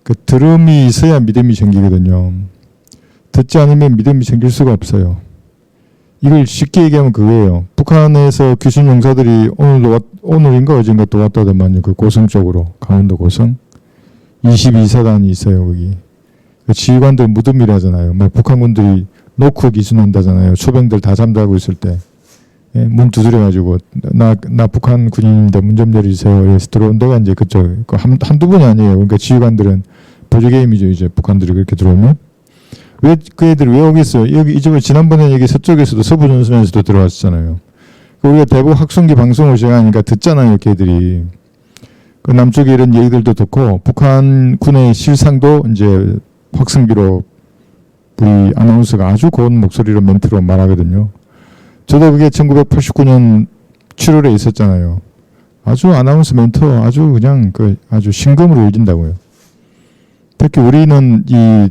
그 들음이 있어야 믿음이 생기거든요. 듣지 않으면 믿음이 생길 수가 없어요. 이걸 쉽게 얘기하면 그거예요. 북한에서 귀순 용사들이 오늘인가 어젠가 또 왔다더만요. 그 고성 쪽으로, 강원도 고성 22사단이 있어요. 거기 그 지휘관들 무덤이라잖아요. 막 북한군들이 놓고 기순한다잖아요. 초병들 다 잠자고 있을 때 문 두드려가지고 나 북한 군인인데 문 좀 열어주세요. 그래서 들어온 데가 이제 그쪽 한두 분이 아니에요. 그러니까 지휘관들은 보조개임이죠. 이제 북한들이 그렇게 들어오면 왜 그 애들이 왜 오겠어요? 여기 이쪽에 지난번에 여기 서쪽에서도 서부전선에서도 들어왔잖아요. 우리가 대북 확성기 방송을 제가 하니까 듣잖아요. 걔들이 그 남쪽에 이런 얘기들도 듣고 북한 군의 실상도 이제 확성기로 우리 아나운서가 아주 고운 목소리로 멘트로 말하거든요. 저도 그게 1989년 7월에 있었잖아요. 아주 아나운서 멘트 아주 그냥 아주 심금으로 울린다고요. 특히 우리는 이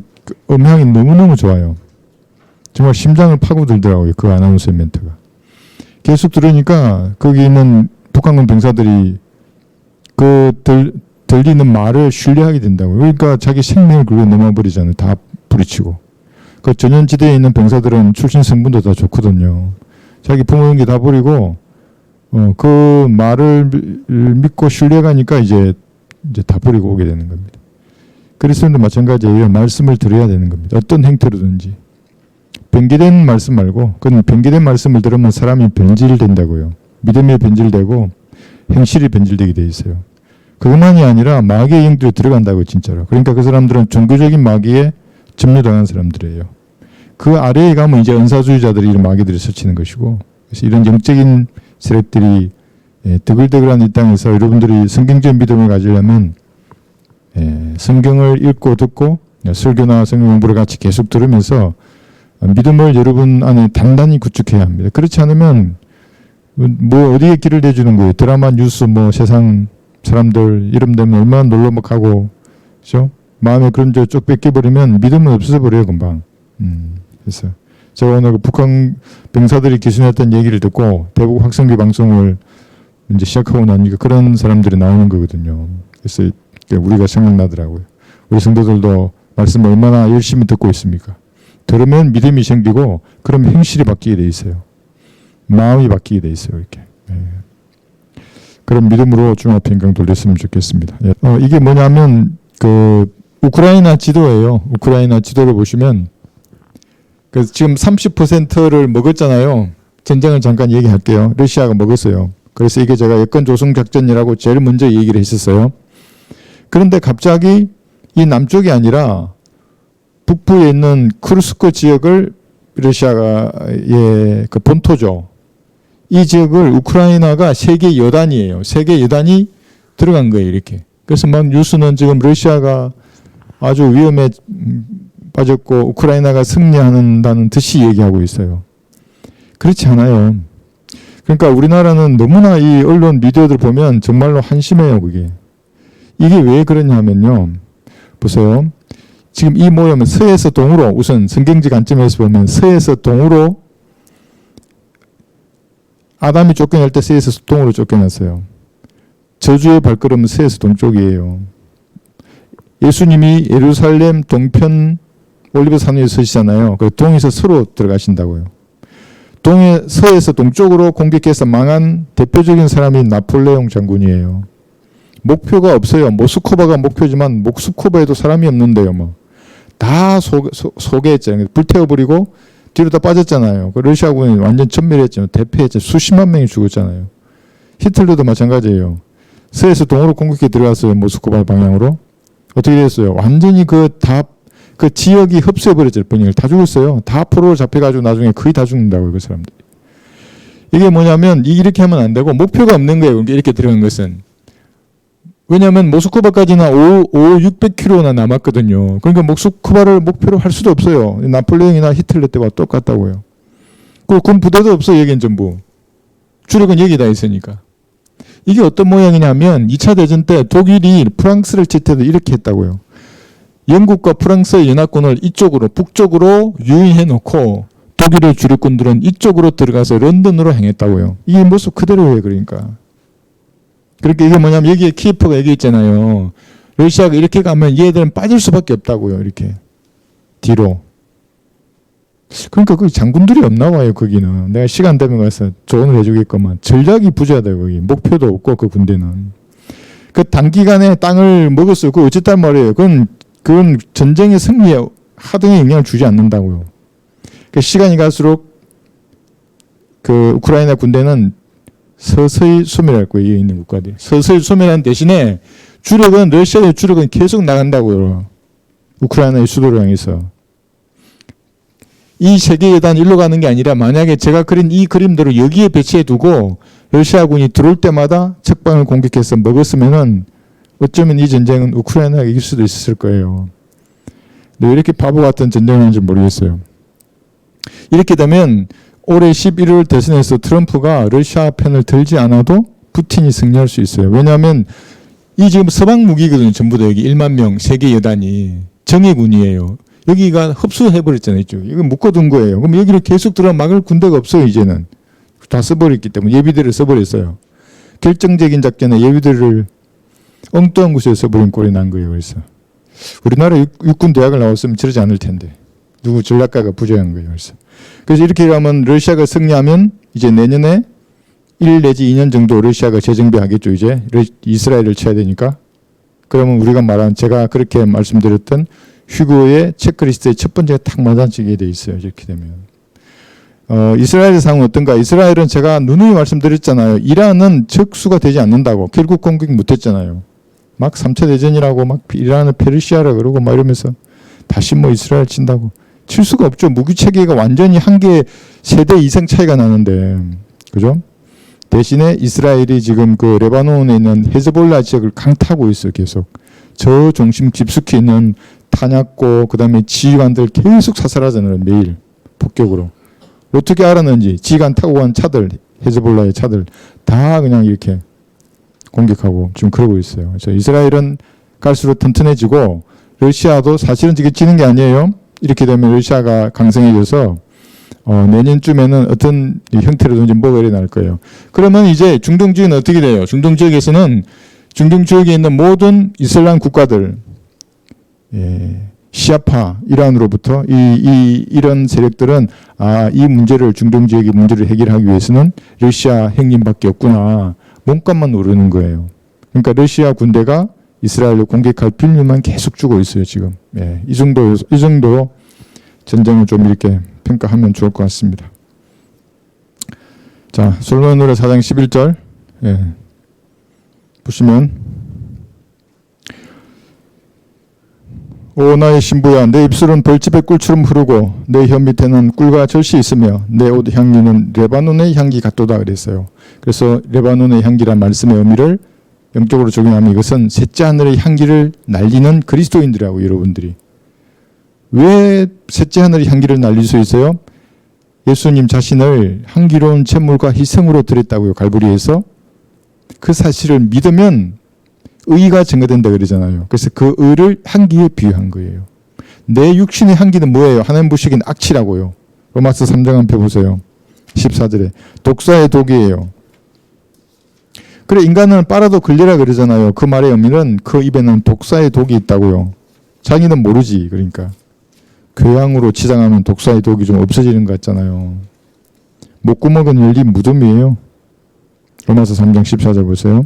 음향이 너무너무 좋아요. 정말 심장을 파고들더라고요. 그 아나운서 멘트가. 계속 들으니까 거기 있는 북한군 병사들이 들리는 말을 신뢰하게 된다고요. 그러니까 자기 생명을 그걸로 넘어버리잖아요. 다 부딪히고. 그 전현지대에 있는 병사들은 출신 성분도 다 좋거든요. 자기 부모 연기 다 버리고 그 말을 믿고 신뢰가니까 이제 다 버리고 오게 되는 겁니다. 그리스도인도 마찬가지예요. 말씀을 들어야 되는 겁니다. 어떤 행태로든지. 변기된 말씀 말고 그건 변기된 말씀을 들으면 사람이 변질된다고요. 믿음이 변질되고 행실이 변질되게 돼 있어요. 그것만이 아니라 마귀의 영들이 들어간다고 진짜로. 그러니까 그 사람들은 종교적인 마귀에 점유당한 사람들이에요. 그 아래에 가면 이제 은사주의자들이 이런 마귀들이 설치는 것이고 그래서 이런 영적인 세력들이 드글드글한 이 땅에서 여러분들이 성경적 믿음을 가지려면 성경을 읽고 듣고 설교나 성경 공부를 같이 계속 들으면서 믿음을 여러분 안에 단단히 구축해야 합니다. 그렇지 않으면 뭐 어디에 길을 대주는 거예요. 드라마, 뉴스, 뭐 세상 사람들 이름 되면 얼마나 놀러 막 가고, 그렇죠? 마음에 그런 쪽 뺏겨버리면 믿음은 없어져 버려요, 금방. 그래서 제가 오늘 그 북한 병사들이 기순했던 얘기를 듣고 대북 확성기 방송을 이제 시작하고 나니까 그런 사람들이 나오는 거거든요. 그래서 우리가 생각나더라고요. 우리 성도들도 말씀 얼마나 열심히 듣고 있습니까? 들으면 믿음이 생기고 그럼 행실이 바뀌게 돼 있어요. 마음이 바뀌게 돼 있어요. 이렇게. 그런 믿음으로 중화평강 돌렸으면 좋겠습니다. 이게 뭐냐면 그 우크라이나 지도예요. 우크라이나 지도를 보시면 그래서 지금 30%를 먹었잖아요. 전쟁을 잠깐 얘기할게요. 러시아가 먹었어요. 그래서 이게 제가 여권 조성 작전이라고 제일 먼저 얘기를 했었어요. 그런데 갑자기 이 남쪽이 아니라 북부에 있는 쿠르스크 지역을 러시아의 그 본토죠. 이 지역을 우크라이나가 세계 여단이에요. 세계 여단이 들어간 거예요. 이렇게. 그래서 막 뉴스는 지금 러시아가 아주 위험에 빠졌고 우크라이나가 승리한다는 듯이 얘기하고 있어요. 그렇지 않아요. 그러니까 우리나라는 너무나 이 언론 미디어들 보면 정말로 한심해요. 그게. 이게 왜 그러냐면요. 보세요. 지금 이 모임은 서에서 동으로 우선 성경적 관점에서 보면 서에서 동으로 아담이 쫓겨날 때 서에서 동으로 쫓겨났어요. 저주의 발걸음은 서에서 동쪽이에요. 예수님이 예루살렘 동편 올리브산 위에 서시잖아요. 그 동에서 서로 들어가신다고요. 서에서 동쪽으로 공격해서 망한 대표적인 사람이 나폴레옹 장군이에요. 목표가 없어요. 모스크바가 목표지만 모스크바에도 사람이 없는데요. 뭐. 다 소개했잖아요. 불태워버리고 뒤로 다 빠졌잖아요. 그 러시아군이 완전 전멸했잖아요. 대패했죠. 수십만 명이 죽었잖아요. 히틀러도 마찬가지예요. 서에서 동으로 공격해 들어갔어요. 모스크바 방향으로. 어떻게 됐어요? 완전히 그 지역이 흡수해버렸죠. 번영을 다 죽었어요. 다 포로로 잡혀가지고 나중에 거의 다 죽는다고요. 그 사람들이. 이게 뭐냐면 이렇게 하면 안 되고 목표가 없는 거예요. 이렇게 들어간 것은. 왜냐하면 모스크바까지는 600km나 남았거든요. 그러니까 모스크바를 목표로 할 수도 없어요. 나폴레옹이나 히틀러 때와 똑같다고요. 그 군 부대도 없어. 여긴 전부. 주력은 여기 다 있으니까. 이게 어떤 모양이냐면 2차 대전 때 독일이 프랑스를 칠 때도 이렇게 했다고요. 영국과 프랑스의 연합군을 이쪽으로 북쪽으로 유인해 놓고 독일의 주력군들은 이쪽으로 들어가서 런던으로 행했다고요. 이게 모습 그대로예요. 그러니까. 그렇게 이게 뭐냐면 여기에 키예프가 여기 있잖아요. 러시아가 이렇게 가면 얘들은 빠질 수밖에 없다고요. 이렇게 뒤로. 그러니까 거기 장군들이 없나 봐요. 거기는. 내가 시간 되면 가서 조언을 해주겠구만. 전략이 부재하다 거기. 목표도 없고 그 군대는. 그 단기간에 땅을 먹었어요. 그 어쨌단 말이에요. 그건 전쟁의 승리에 하등의 영향을 주지 않는다고요. 그 시간이 갈수록 그 우크라이나 군대는 서서히 소멸할 거예요. 여기 있는 국가들이. 서서히 소멸한 대신에 주력은 러시아의 주력은 계속 나간다고요. 우크라이나의 수도를 향해서. 이 세계여단 일로 가는 게 아니라 만약에 제가 그린 이 그림대로 여기에 배치해 두고 러시아군이 들어올 때마다 적방을 공격해서 먹었으면은 어쩌면 이 전쟁은 우크라이나가 이길 수도 있었을 거예요. 근데 왜 이렇게 바보 같은 전쟁을 하는지 모르겠어요. 이렇게 되면 올해 11월 대선에서 트럼프가 러시아 편을 들지 않아도 푸틴이 승리할 수 있어요. 왜냐하면 이 지금 서방 무기거든요. 전부 다 여기 1만 명 세계 여단이 정예군이에요. 여기가 흡수해버렸잖아요. 이거 묶어둔 거예요. 그럼 여기를 계속 들어 막을 군대가 없어요. 이제는. 다 써버렸기 때문에 예비대를 써버렸어요. 결정적인 작전에 예비대를 엉뚱한 곳에 써버린 꼴이 난 거예요. 그래서 우리나라 육군 대학을 나왔으면 저러지 않을 텐데 누구 전략가가 부재한 거예요. 그래서 이렇게 하면 러시아가 승리하면 이제 내년에 1 내지 2년 정도 러시아가 재정비하겠죠. 이제 이스라엘을 쳐야 되니까. 그러면 우리가 말한 제가 그렇게 말씀드렸던 휴고의 체크리스트의 첫 번째가 탁 맞아지게 돼 있어요. 이렇게 되면. 이스라엘의 상황은 어떤가? 이스라엘은 제가 누누이 말씀드렸잖아요. 이란은 적수가 되지 않는다고. 결국 공격 못했잖아요. 막 3차 대전이라고 막 이란을 페르시아라 그러고 막 이러면서 다시 뭐 이스라엘 친다고. 칠 수가 없죠. 무기 체계가 완전히 한 개 세대 이상 차이가 나는데. 그죠? 대신에 이스라엘이 지금 그 레바논에 있는 헤즈볼라 지역을 강타하고 있어요. 계속. 저 중심 깊숙이 있는 탄약고 그다음에 지휘관들 계속 사살하잖아요. 매일 폭격으로. 어떻게 알았는지 지휘관 타고 간 차들 헤즈볼라의 차들 다 그냥 이렇게 공격하고 지금 그러고 있어요. 그래서 이스라엘은 갈수록 튼튼해지고 러시아도 사실은 지금 지는 게 아니에요. 이렇게 되면 러시아가 강성해져서 내년쯤에는 어떤 형태로든지 뭐가 일어날 거예요. 그러면 이제 중동 지역은 어떻게 돼요? 중동 지역에서는 중동 지역에 있는 모든 이슬람 국가들 시아파 이란으로부터 이런 세력들은 이 문제를 중동 지역의 문제를 해결하기 위해서는 러시아 형님밖에 없구나. 몸값만 오르는 거예요. 그러니까 러시아 군대가 이스라엘을 공격할 빌미만 계속 주고 있어요. 지금. 이 정도 전쟁을 좀 이렇게 평가하면 좋을 것 같습니다. 자, 솔로몬 노래 4장 11절 보시면 오 나의 신부야 내 입술은 벌집의 꿀처럼 흐르고 내 혀 밑에는 꿀과 젖이 있으며 내 옷 향기는 레바논의 향기 같도다 그랬어요. 그래서 레바논의 향기란 말씀의 의미를 영적으로 적용하면 이것은 셋째 하늘의 향기를 날리는 그리스도인들이라고 여러분들이. 왜 셋째 하늘의 향기를 날릴 수 있어요? 예수님 자신을 향기로운 제물과 희생으로 드렸다고요. 갈보리에서. 그 사실을 믿으면 의가 증거된다 그러잖아요. 그래서 그 의를 향기에 비유한 거예요. 내 육신의 향기는 뭐예요? 하나님 보시기엔 악취라고요. 로마서 3장 한 편 보세요. 14절에 독사의 독이에요. 그래 인간은 빨아도 걸리라 그러잖아요. 그 말의 의미는 그 입에는 독사의 독이 있다고요. 자기는 모르지. 그러니까 교양으로 치장하면 독사의 독이 좀 없어지는 것 같잖아요. 목구멍은 열린 무덤이에요. 로마서 3장 14절 보세요.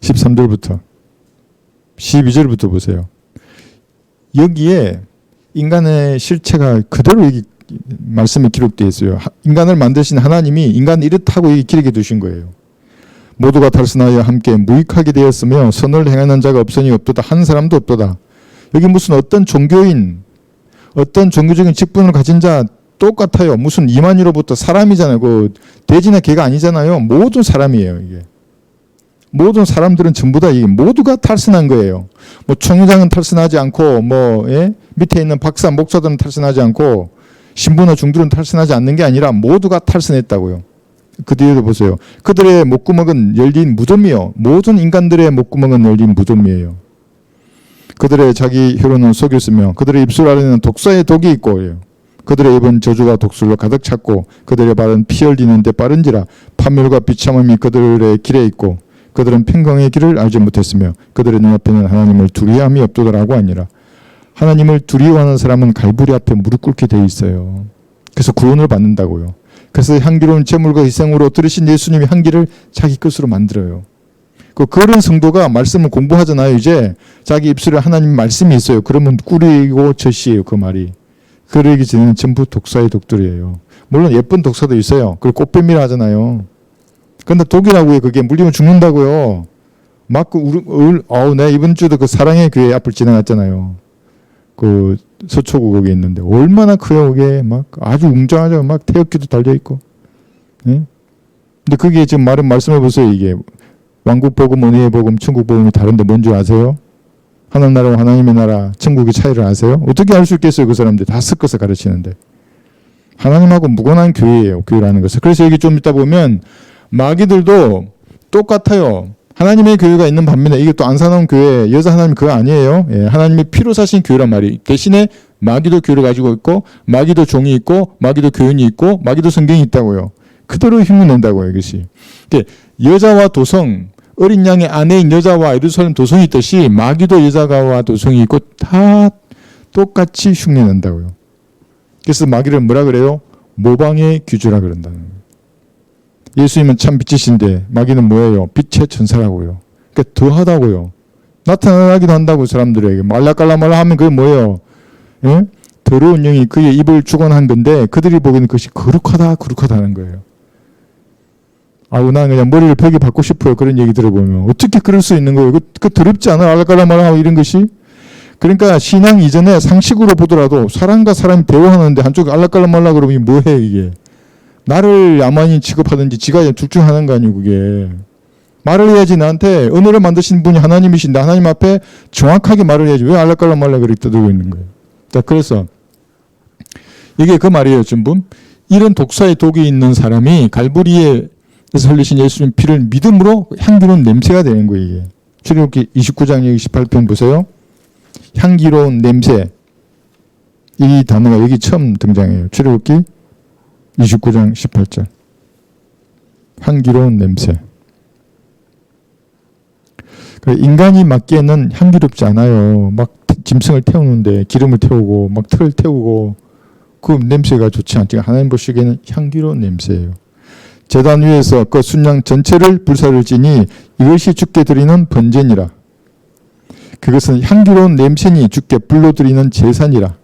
13절부터 12절부터 보세요. 여기에 인간의 실체가 그대로 여기 말씀이 기록되어 있어요. 인간을 만드신 하나님이 인간을 이렇다고 여기 기록해 두신 거예요. 모두가 탈선하여 함께 무익하게 되었으며 선을 행하는 자가 없으니 없도다. 한 사람도 없도다. 여기 무슨 어떤 종교인 어떤 종교적인 직분을 가진 자 똑같아요. 무슨 이만희로부터 사람이잖아요. 그 돼지나 개가 아니잖아요. 모든 사람이에요. 이게. 모든 사람들은 전부 다 이게 모두가 탈선한 거예요. 뭐 총회장은 탈선하지 않고 밑에 있는 박사 목사들은 탈선하지 않고 신부나 중들은 탈선하지 않는 게 아니라 모두가 탈선했다고요. 그 뒤에도 보세요. 그들의 목구멍은 열린 무덤이요. 모든 인간들의 목구멍은 열린 무덤이에요. 그들의 자기 혀로는 속였으며 그들의 입술 아래는 독사의 독이 있고 그들의 입은 저주가 독술로 가득 찼고 그들의 발은 피 흘리는 데 빠른지라 판멸과 비참함이 그들의 길에 있고 그들은 평강의 길을 알지 못했으며 그들의 눈앞에는 하나님을 두려워함이 없도다라고 아니라 하나님을 두려워하는 사람은 갈보리 앞에 무릎 꿇게 돼 있어요. 그래서 구원을 받는다고요. 그래서 향기로운 제물과 희생으로 들으신 예수님이 향기를 자기 것으로 만들어요. 그런 성도가 말씀을 공부하잖아요. 이제 자기 입술에 하나님 말씀이 있어요. 그러면 꿀이고 젖이에요. 그 말이. 그러기 전에는 전부 독사의 독들이에요. 물론 예쁜 독사도 있어요. 그리고 꽃뱀이라 하잖아요. 근데 독이라고요. 그게 물리면 죽는다고요. 막 내가 이번 주도 그 사랑의 교회 앞을 지나갔잖아요. 그 서초구 거기 있는데 얼마나 커요. 그게 막 아주 웅장하죠. 막 태극기도 달려 있고. 예? 근데 그게 지금 말씀해 보세요. 이게 왕국 복음, 은혜의 복음, 천국 복음이 다른데 뭔지 아세요? 하나님 나라와 하나님의 나라, 천국의 차이를 아세요? 어떻게 알 수 있겠어요? 그 사람들 다 섞어서 가르치는데. 하나님하고 무관한 교회예요. 교회라는 것은. 그래서 여기 좀 있다 보면 마귀들도 똑같아요. 하나님의 교회가 있는 반면에 이게 또 안사나운 교회, 여자 하나님 그거 아니에요. 예, 하나님의 피로 사신 교회란 말이에요. 대신에 마귀도 교회를 가지고 있고 마귀도 종이 있고 마귀도 교인이 있고 마귀도 성경이 있다고요. 그대로 힘을 낸다고요. 이것이. 여자와 도성, 어린 양의 아내인 여자와 예루살렘 도성이 있듯이 마귀도 여자와 도성이 있고 다 똑같이 흉내낸다고요. 그래서 마귀를 뭐라 그래요? 모방의 규주라 그런다는 거예요. 예수님은 참 빛이신데 마귀는 뭐예요? 빛의 천사라고요. 그러니까 더하다고요. 나타나기도 한다고 사람들에게. 말라깔라말라 하면 그게 뭐예요? 예? 더러운 영이 그의 입을 주관한 건데 그들이 보기에는 그것이 거룩하다는 거예요. 나는 그냥 머리를 벽에 박고 싶어요. 그런 얘기 들어보면. 어떻게 그럴 수 있는 거예요? 그 더럽지 않아? 말라깔라말라 하고 이런 것이? 그러니까 신앙 이전에 상식으로 보더라도 사람과 사람이 대화하는데 한쪽에 알라깔라말라 그러면 뭐해 이게? 나를 야만인 취급하든지 지가 둘 중 하나인 거 아니에요 그게. 말을 해야지. 나한테 언어를 만드신 분이 하나님이신데 하나님 앞에 정확하게 말을 해야지. 왜 알라깔라말라 그렇게 떠들고 있는 거예요. 자, 그래서 이게 그 말이에요. 전부. 이런 독사의 독이 있는 사람이 갈보리에 흘리신 예수님 피를 믿음으로 향기로운 냄새가 되는 거예요. 이게. 출애굽기 29장 28편 보세요. 향기로운 냄새. 이 단어가 여기 처음 등장해요. 출애굽기 29장 18절. 향기로운 냄새. 인간이 맡기에는 향기롭지 않아요. 막 짐승을 태우는데 기름을 태우고 막 틀을 태우고 그 냄새가 좋지 않지. 하나님 보시기에는 향기로운 냄새예요. 제단 위에서 그 순양 전체를 불사를 지니 이것이 주께 드리는 번제니라. 그것은 향기로운 냄새니 주께 불로 드리는 제사니라.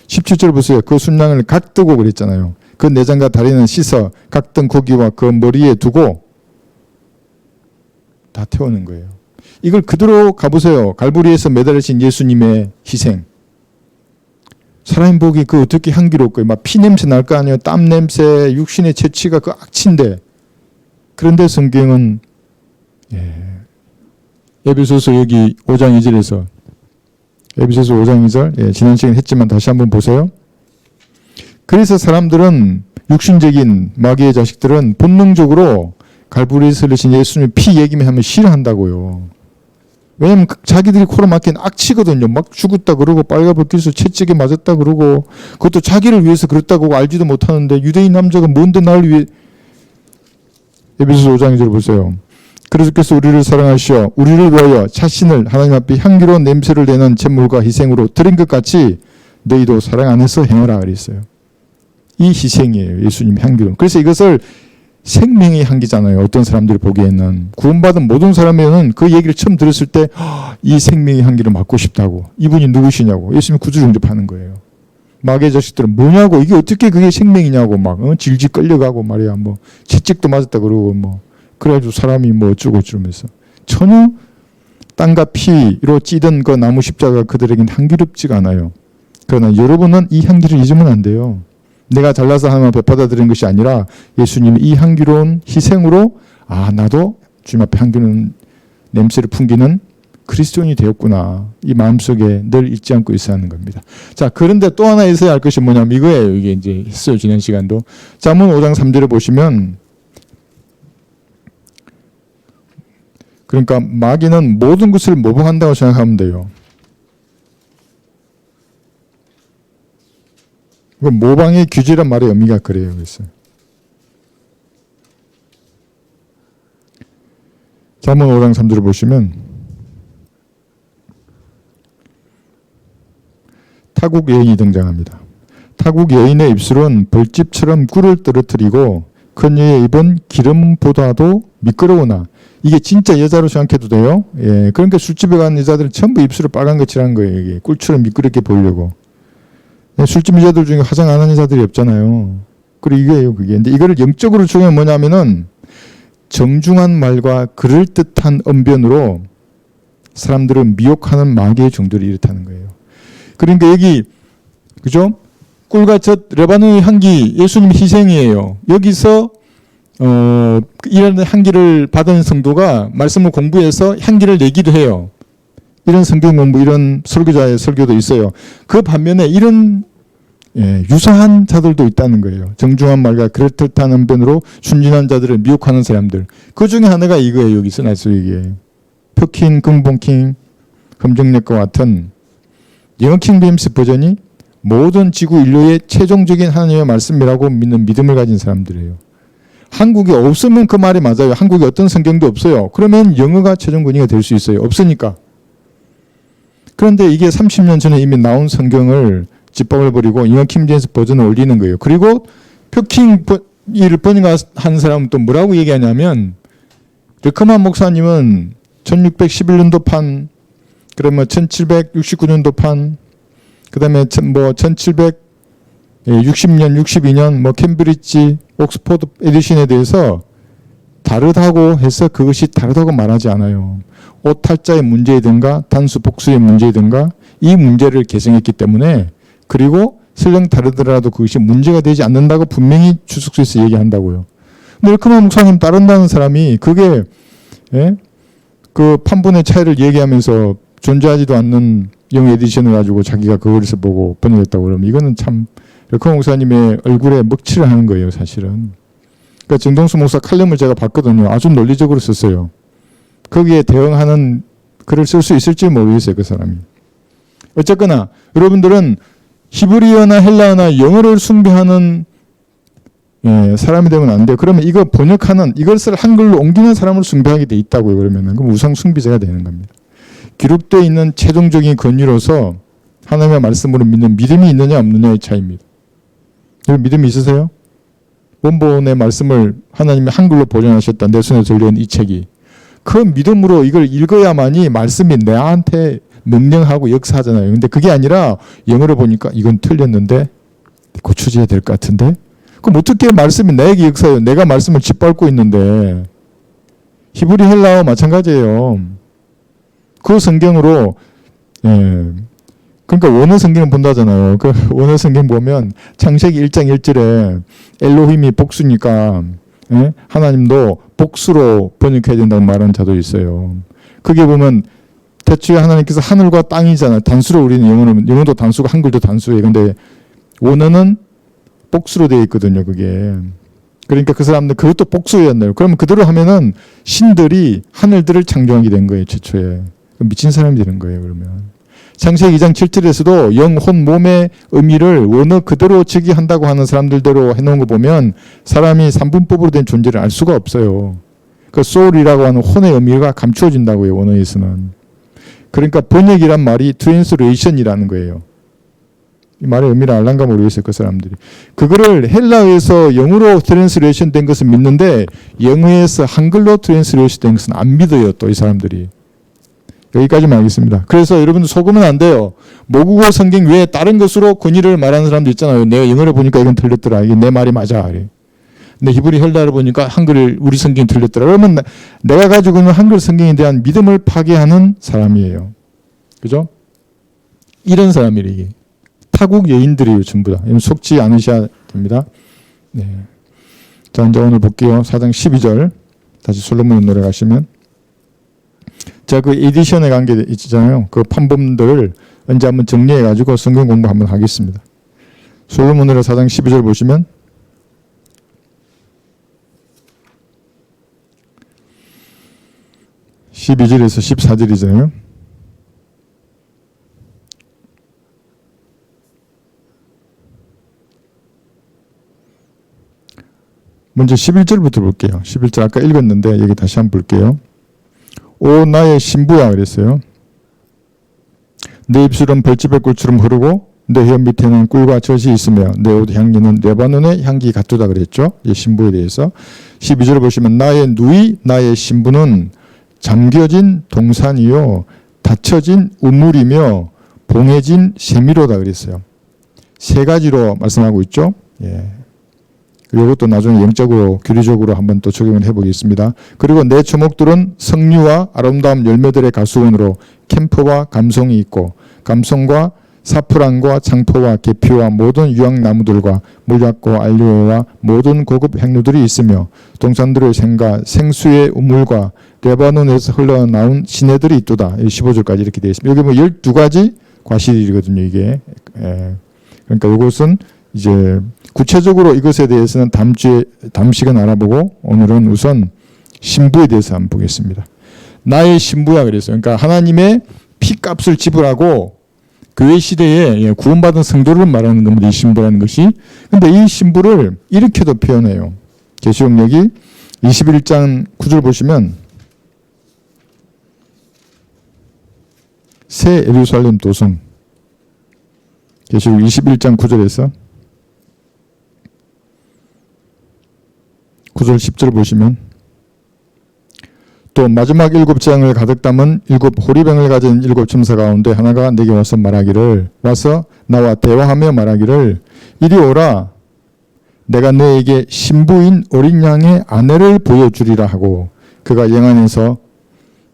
17절 보세요. 그 순양을 각뜨고 그랬잖아요. 그 내장과 다리는 씻어 각든 고기와 그 머리에 두고 다 태우는 거예요. 이걸 그대로 가보세요. 갈보리에서 매달리신 예수님의 희생. 사람이 보기 그 어떻게 향기롭고 막 피냄새 날 거 아니에요. 땀냄새, 육신의 채취가 그 악취인데. 그런데 성경은 에베소서 여기 5장 2절에서 에베소서 5장 2절 지난 시간에 했지만 다시 한번 보세요. 그래서 사람들은 육신적인 마귀의 자식들은 본능적으로 갈보리에서 흘리신 예수님의 피 얘기만 하면 싫어한다고요. 왜냐면 자기들이 코로 막힌 악취거든요. 막 죽었다 그러고 빨가벗겨서 채찍에 맞았다 그러고 그것도 자기를 위해서 그랬다고 알지도 못하는데 유대인 남자가 뭔데 나를 위해. 에베소서 5장 2절 보세요. 그리스도께서 우리를 사랑하시어 우리를 위하여 자신을 하나님 앞에 향기로운 냄새를 내는 제물과 희생으로 드린 것 같이 너희도 사랑 안에서 행하라 그랬어요. 이 희생이에요. 예수님 향기로운. 그래서 이것을 생명의 향기잖아요. 어떤 사람들이 보기에는. 구원받은 모든 사람에는 그 얘기를 처음 들었을 때 이 생명의 향기를 맡고 싶다고. 이분이 누구시냐고. 예수님이 구주 영접하는 거예요. 마귀의 자식들은 뭐냐고. 이게 어떻게 그게 생명이냐고 막 질질 끌려가고 말이야. 뭐 채찍도 맞았다 그러고 뭐 그래가지고 사람이 뭐 어쩌고 저러면서 전혀 땅과 피로 찌든 그 나무 십자가 그들에게는 향기롭지가 않아요. 그러나 여러분은 이 향기를 잊으면 안 돼요. 내가 잘나서 하나님 앞에 받아들인 것이 아니라 예수님이 이 향기로운 희생으로 나도 주님 앞에 향기로운 냄새를 풍기는 그리스도인이 되었구나. 이 마음속에 늘 잊지 않고 있어야 하는 겁니다. 자, 그런데 또 하나 있어야 할 것이 뭐냐면 이거예요. 이게 이제 했어요. 지난 시간도. 잠언 5장 3절에 보시면 그러니까 마귀는 모든 것을 모방한다고 생각하면 돼요. 모방의 규제란 말의 의미가 그래요. 그래서 잠언 5장 3절을 보시면 타국 여인이 등장합니다. 타국 여인의 입술은 벌집처럼 꿀을 떨어뜨리고 그녀의 입은 기름보다도 미끄러우나 이게 진짜 여자로 생각해도 돼요. 예, 그러니까 술집에 간 여자들은 전부 입술을 빨간 거 칠한 거예요. 이게 꿀처럼 미끄럽게 보이려고. 예, 술집 여자들 중에 화장 안 하는 여자들이 없잖아요. 그리고 이게요, 그게. 근데 이거를 영적으로 중요한 뭐냐면은 정중한 말과 그럴듯한 언변으로 사람들을 미혹하는 마귀의 종들이 이렇다는 거예요. 그러니까 여기 그죠? 꿀과 젖 레바논의 향기 예수님 희생이에요. 여기서 이런 향기를 받은 성도가 말씀을 공부해서 향기를 내기도 해요. 이런 성경 공부, 이런 설교자의 설교도 있어요. 그 반면에 이런 유사한 자들도 있다는 거예요. 정중한 말과 그럴듯한 언변으로 순진한 자들을 미혹하는 사람들. 그 중에 하나가 이거예요. 여기서 나서 이게 표킹, 근본킹, 검정력과 같은 영어 킹제임스 버전이 모든 지구 인류의 최종적인 하나님의 말씀이라고 믿는 믿음을 가진 사람들이에요. 한국에 없으면 그 말이 맞아요. 한국에 어떤 성경도 없어요. 그러면 영어가 최종 권위가 될 수 있어요. 없으니까. 그런데 이게 30년 전에 이미 나온 성경을 짓밟아 버리고 영어 킹제임스 버전을 올리는 거예요. 그리고 표킹 이를 번역한 사람은 또 뭐라고 얘기하냐면 르크만 목사님은 1611년도판 그러면 1769년도판 그다음에 뭐 1760년, 62년 뭐 캠브리지, 옥스포드 에디션에 대해서 다르다고 해서 그것이 다르다고 말하지 않아요. 오탈자의 문제이든가 단수 복수의 문제이든가 이 문제를 개성했기 때문에 그리고 설령 다르더라도 그것이 문제가 되지 않는다고 분명히 추석수에서 얘기한다고요. 근데 르크만 목사님 따른다는 사람이 그게 그 판본의 차이를 얘기하면서 존재하지도 않는 영어 에디션을 가지고 자기가 그거에서 보고 번역했다고 그러면 이거는 참 르크만 목사님의 얼굴에 먹칠을 하는 거예요, 사실은. 그러니까 정동수 목사 칼럼을 제가 봤거든요. 아주 논리적으로 썼어요. 거기에 대응하는 글을 쓸 수 있을지 모르겠어요, 그 사람이. 어쨌거나 여러분들은 히브리어나 헬라어나 영어를 숭배하는 사람이 되면 안 돼요. 그러면 이거 번역하는 이것을 한글로 옮기는 사람을 숭배하게 돼 있다고요. 그러면은 그럼 우상 숭배자가 되는 겁니다. 기록되어 있는 최종적인 권위로서 하나님의 말씀으로 믿는 믿음이 있느냐 없느냐의 차이입니다. 여러분 믿음이 있으세요? 원본의 말씀을 하나님이 한글로 보존하셨다. 내 손에 들려온 이 책이. 그 믿음으로 이걸 읽어야만이 말씀이 나한테 명령하고 역사하잖아요. 근데 그게 아니라 영어로 보니까 이건 틀렸는데 고쳐져야 될 것 같은데 그럼 어떻게 말씀이 나에게 역사해요? 내가 말씀을 짓밟고 있는데. 히브리 헬라어 마찬가지예요. 그 성경으로 그러니까 원어 성경을 본다잖아요. 그 원어 성경 보면 창세기 1장 1절에 엘로힘이 복수니까 하나님도 복수로 번역해야 된다고 말하는 자도 있어요. 그게 보면 대초에 하나님께서 하늘과 땅이잖아요. 단수로 우리는 영어도 단수고 한글도 단수예요. 근데 원어는 복수로 되어 있거든요. 그게. 그러니까 그 사람들 그것도 복수였나요? 그러면 그대로 하면은 신들이 하늘들을 창조하게 된 거예요. 최초에. 미친 사람이 되는 거예요. 그러면. 창세기 2장 7절에서도 영, 혼, 몸의 의미를 원어 그대로 즉위한다고 하는 사람들대로 해놓은 거 보면 사람이 3분법으로 된 존재를 알 수가 없어요. 그 soul이라고 하는 혼의 의미가 감추어진다고요. 원어에서는. 그러니까 번역이란 말이 translation이라는 거예요. 이 말의 의미를 알란가 모르겠어요. 그 사람들이. 그거를 헬라어에서 영어로 트랜스레이션 된 것은 믿는데 영어에서 한글로 트랜스레이션 된 것은 안 믿어요. 또 이 사람들이. 여기까지만 하겠습니다. 그래서 여러분들 속으면 안 돼요. 모국어 성경 외에 다른 것으로 권위를 말하는 사람도 있잖아요. 내가 영어를 보니까 이건 틀렸더라. 이게 내 말이 맞아. 근데 히브리 헬라어를 보니까 한글 우리 성경이 틀렸더라. 그러면 내가 가지고 있는 한글 성경에 대한 믿음을 파괴하는 사람이에요. 그죠? 이런 사람이래 이게. 타국 여인들이에요. 전부 다. 속지 않으셔야 됩니다. 네. 자 이제 오늘 볼게요. 4장 12절 다시 솔로몬 노래 가시면 자 그 에디션에 관계 있잖아요. 그 판본들을 언제 한번 정리해 가지고 성경 공부 한번 하겠습니다. 솔로몬 노래 4장 12절 보시면 12절에서 14절이잖아요. 먼저 11절부터 볼게요. 11절 아까 읽었는데 여기 다시 한번 볼게요. 오 나의 신부야 그랬어요. 내 입술은 벌집의 꿀처럼 흐르고 내 혀 밑에는 꿀과 젖이 있으며 내 옷 향기는 레바논의 향기 같도다 그랬죠. 이 신부에 대해서 12절을 보시면 나의 누이 나의 신부는 잠겨진 동산이요 닫혀진 우물이며 봉해진 세미로다 그랬어요. 세 가지로 말씀하고 있죠. 예. 이것도 나중에 영적으로 교리적으로 한번 또 적용을 해보겠습니다. 그리고 내 초목들은 석류와 아름다운 열매들의 가수원으로 캠퍼와 감송이 있고 감송과 사프란과 장포와 계피와 모든 유황나무들과 물약과 알리오와 모든 고급 향료들이 있으며 동산들의 생과 생수의 우물과 레바논에서 흘러나온 시내들이 있도다. 15절까지 이렇게 되어 있습니다. 여기 뭐 12가지 과실이거든요. 이게. 그러니까 이것은 이제 구체적으로 이것에 대해서는 다음 시간 알아보고 오늘은 우선 신부에 대해서 한번 보겠습니다. 나의 신부야 그랬어요. 그러니까 하나님의 피값을 지불하고 교회 시대에 구원받은 성도를 말하는 겁니다. 이 신부라는 것이. 근데 이 신부를 이렇게도 표현해요. 계시록 여기 21장 9절 보시면 새 예루살렘 도성 계시록 21장 9절에서 9절 10절 보시면 또 마지막 7장을 가득 담은 7 호리병을 가진 7 첨사 가운데 하나가 내게 와서 나와 대화하며 말하기를 이리 오라 내가 너에게 신부인 어린 양의 아내를 보여주리라 하고 그가 영안에서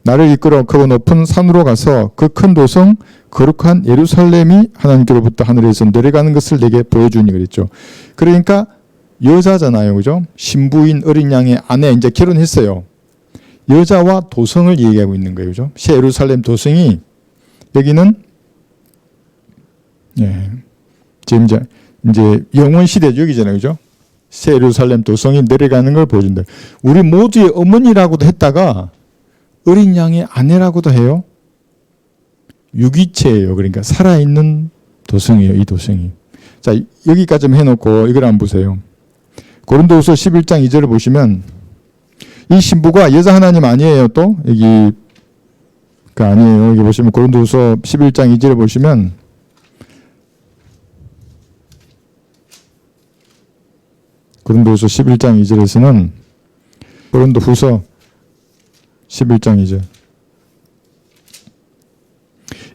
나를 이끌어 크고 높은 산으로 가서 그 큰 도성 거룩한 예루살렘이 하나님께로부터 하늘에서 내려가는 것을 내게 보여주니 그랬죠. 그러니까 여자잖아요. 그죠? 신부인 어린 양의 아내 이제 결혼했어요. 여자와 도성을 얘기하고 있는 거예요. 그죠? 새 예루살렘 도성이 여기는 지금 이제 영원 시대 여기잖아요. 그죠? 새 예루살렘 도성이 내려가는 걸 보여준다. 우리 모두의 어머니라고도 했다가 어린 양의 아내라고도 해요. 유기체예요. 그러니까 살아있는 도성이에요. 이 도성이. 자, 여기까지 해놓고 이걸 한번 보세요. 고린도후서 11장 2절을 보시면 이 신부가 여자 하나님 아니에요. 또 여기가 아니에요. 여기 보시면 고린도후서 11장 2절을 보시면 고린도후서 11장 2절에서는 고린도후서 11장 2절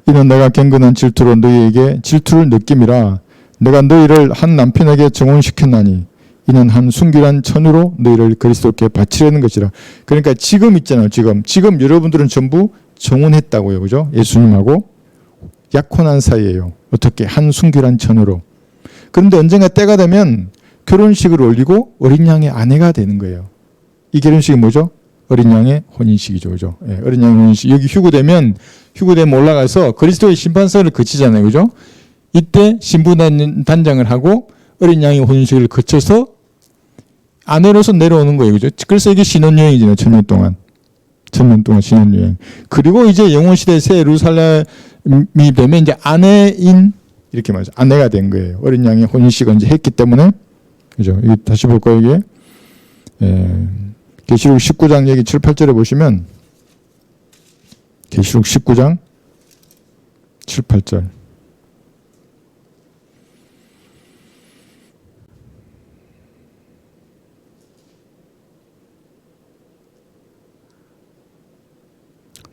이는 내가 경건한 질투로 너희에게 질투를 느낌이라 내가 너희를 한 남편에게 정혼시켰나니 이는 한 순결한 처녀로 너희를 그리스도께 바치려는 것이라. 그러니까 지금 있잖아요. 지금 여러분들은 전부 정혼했다고요. 그죠? 예수님하고 약혼한 사이예요. 어떻게? 한 순결한 처녀로. 그런데 언젠가 때가 되면 결혼식을 올리고 어린 양의 아내가 되는 거예요. 이 결혼식이 뭐죠? 어린 양의 혼인식이죠. 그죠? 예, 어린 양의 혼인식. 여기 휴거되면 올라가서 그리스도의 심판서를 거치잖아요. 그죠? 이때 신부단장을 하고 어린 양의 혼인식을 거쳐서 아내로서 내려오는 거예요. 그죠? 그래서 이게 신혼여행이잖아요. 1000년 동안. 1000년 동안 신혼여행. 그리고 이제 영원시대 새 예루살렘이 되면 이제 아내인, 이렇게 말하죠. 아내가 된 거예요. 어린 양의 혼인식을 이제 했기 때문에. 그죠? 이게 다시 볼까요, 이게? 계시록 19장 여기 7, 8절에 보시면 계시록 19장 7, 8절.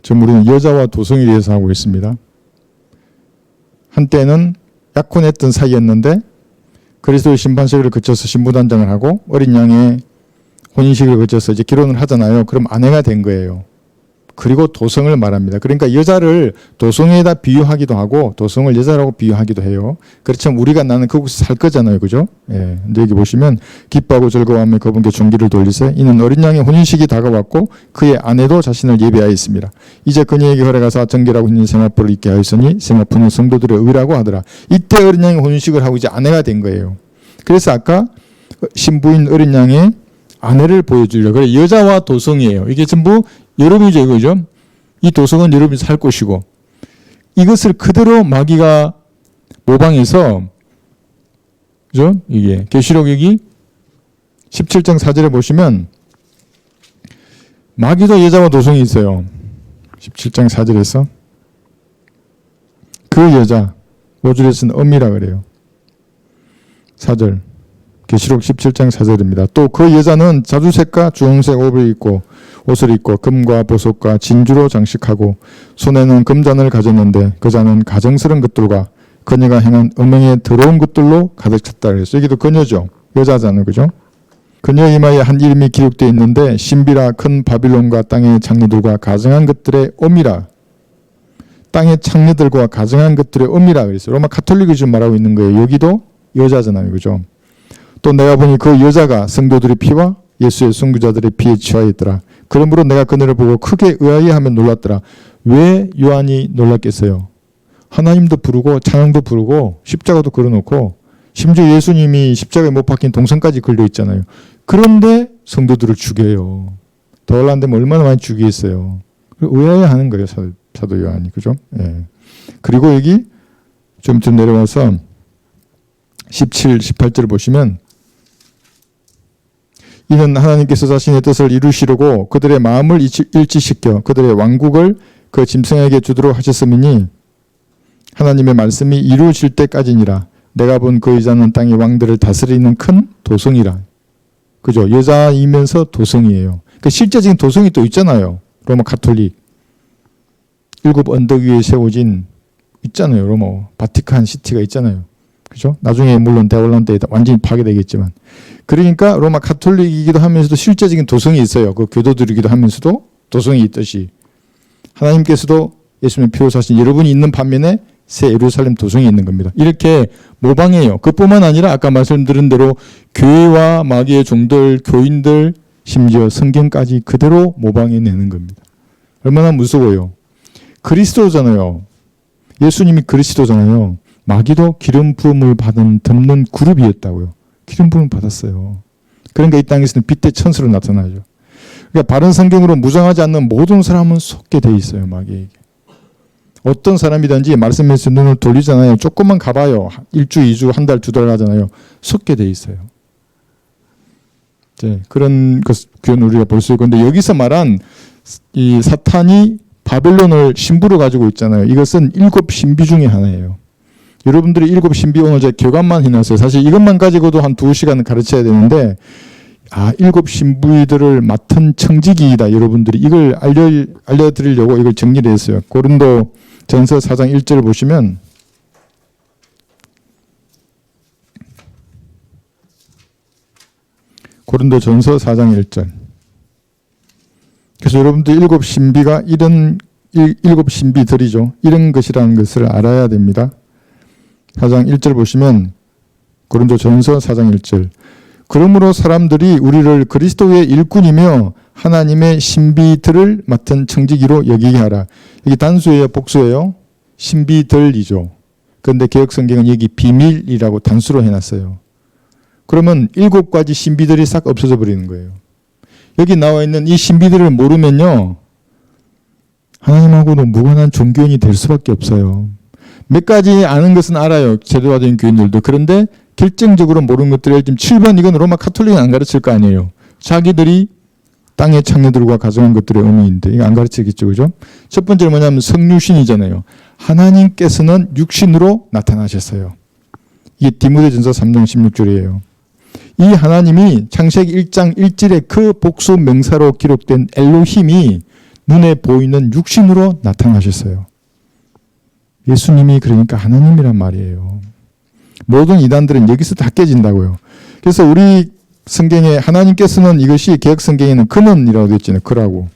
지금 우리는 여자와 도성에 대해서 하고 있습니다. 한때는 약혼했던 사이였는데 그리스도의 심판식을 거쳐서 신부단장을 하고 어린 양의 혼인식을 거쳐서 이제 결혼을 하잖아요. 그럼 아내가 된 거예요. 그리고 도성을 말합니다. 그러니까 여자를 도성에다 비유하기도 하고 도성을 여자라고 비유하기도 해요. 그렇지만 우리가 나는 그곳에 살 거잖아요. 그죠? 예. 근데 여기 보시면 기뻐하고 즐거워하며 그분께 존귀를 돌리세 이는 어린 양의 혼인식이 다가왔고 그의 아내도 자신을 예비하였습니다. 이제 그녀에게 걸어가서 정결하고 있는 세마포를 입게 하였으니 세마포는 성도들의 의라고 하더라. 이때 어린 양의 혼인식을 하고 이제 아내가 된 거예요. 그래서 아까 신부인 어린 양의 아내를 보여주려. 그래 여자와 도성이에요. 이게 전부 여러분이죠, 이거죠. 이 도성은 여러분이 살 곳이고 이것을 그대로 마귀가 모방해서, 그죠? 이게 계시록 여기 17장 4절에 보시면 마귀도 여자와 도성이 있어요. 17장 4절에서 그 여자, 5절에서는 엄이라 그래요. 4절, 계시록 17장 4절입니다. 또 그 여자는 자주색과 주홍색 옷을 입고 금과 보석과 진주로 장식하고 손에는 금잔을 가졌는데 그 잔은 가증스러운 것들과 그녀가 행한 음행에 더러운 것들로 가득 찼다 그랬어요. 여기도 그녀죠. 여자잖아요. 그죠? 그녀 이마에 한 이름이 기록되어 있는데 신비라 큰 바빌론과 땅의 장녀들과 가증한 것들의 엄이라. 땅의 창녀들과 가증한 것들의 엄이라 그랬어요. 로마 가톨릭이 지금 말하고 있는 거예요. 여기도 여자잖아요. 그죠? 또 내가 보니 그 여자가 성도들의 피와 예수의 선교자들의 피에 취하여 있더라. 그러므로 내가 그녀를 보고 크게 의아해하며 놀랐더라. 왜 요한이 놀랐겠어요? 하나님도 부르고 찬양도 부르고 십자가도 걸어놓고 심지어 예수님이 십자가에 못 박힌 동상까지 걸려 있잖아요. 그런데 성도들을 죽여요. 더 올라가면 얼마나 많이 죽이겠어요. 의아해하는 거예요. 사도 요한이. 그죠? 예. 그리고 여기 좀 내려와서 17, 18절을 보시면 이는 하나님께서 자신의 뜻을 이루시려고 그들의 마음을 일치시켜 그들의 왕국을 그 짐승에게 주도록 하셨음이니 하나님의 말씀이 이루어질 때까지니라. 내가 본 그 여자는 땅의 왕들을 다스리는 큰 도성이라. 그죠? 여자이면서 도성이에요. 그 실제적인 도성이 또 있잖아요. 로마 가톨릭. 7 언덕 위에 세워진 있잖아요. 로마 바티칸 시티가 있잖아요. 그죠? 나중에 물론 대환란 때 완전히 파괴되겠지만. 그러니까 로마 가톨릭이기도 하면서도 실제적인 도성이 있어요. 그 교도들이기도 하면서도 도성이 있듯이. 하나님께서도 예수님의 피로 사신 여러분이 있는 반면에 새 예루살렘 도성이 있는 겁니다. 이렇게 모방해요. 그뿐만 아니라 아까 말씀드린 대로 교회와 마귀의 종들, 교인들, 심지어 성경까지 그대로 모방해내는 겁니다. 얼마나 무서워요. 그리스도잖아요. 예수님이 그리스도잖아요. 마귀도 기름 부음을 받은 덮는 그룹이었다고요. 기름 부음을 받았어요. 그러니까 이 땅에서는 빛의 천사로 나타나죠. 그러니까 바른 성경으로 무장하지 않는 모든 사람은 속게 돼 있어요. 마귀에게. 어떤 사람이든지 말씀에서 눈을 돌리잖아요. 조금만 가봐요. 1주, 2주, 한 달, 2달 하잖아요. 속게 돼 있어요. 네, 그런 것을 우리가 볼 수 있고, 근데 여기서 말한 이 사탄이 바벨론을 신부로 가지고 있잖아요. 이것은 7 신비 중에 하나예요. 여러분들이 7 신비 오늘 제가 교감만 해놨어요. 사실 이것만 가지고도 한 2시간 가르쳐야 되는데 7 신부들을 맡은 청지기이다. 여러분들이 이걸 알려드리려고 이걸 정리를 했어요. 고린도 전서 4장 1절을 보시면 고린도 전서 4장 1절. 그래서 여러분들 7 신비가 이런 7 신비들이죠. 이런 것이라는 것을 알아야 됩니다. 4장 1절 보시면 고린도 전서 4장 1절. 그러므로 사람들이 우리를 그리스도의 일꾼이며 하나님의 신비들을 맡은 청지기로 여기게 하라. 여기 단수예요, 복수예요? 신비들이죠. 그런데 개혁성경은 여기 비밀이라고 단수로 해놨어요. 그러면 7가지 신비들이 싹 없어져 버리는 거예요. 여기 나와 있는 이 신비들을 모르면요, 하나님하고는 무관한 종교인이 될 수밖에 없어요. 몇 가지 아는 것은 알아요. 제도화된 교인들도. 그런데 결정적으로 모르는 것들을 지금 7번 이건 로마 가톨릭은 안 가르칠 거 아니에요. 자기들이 땅의 창녀들과 가정한 것들의 의미인데 이거 안 가르치겠죠. 그죠? 첫 번째는 뭐냐면 성육신이잖아요. 하나님께서는 육신으로 나타나셨어요. 이게 디모데전서 3장 16절이에요. 이 하나님이 창세기 1장 1절에 그 복수 명사로 기록된 엘로힘이 눈에 보이는 육신으로 나타나셨어요. 예수님이 그러니까 하나님이란 말이에요. 모든 이단들은 여기서 다 깨진다고요. 그래서 우리 성경에 하나님께서는 이것이 개혁 성경에는 그는이라고 되어 있잖아요. 그라고.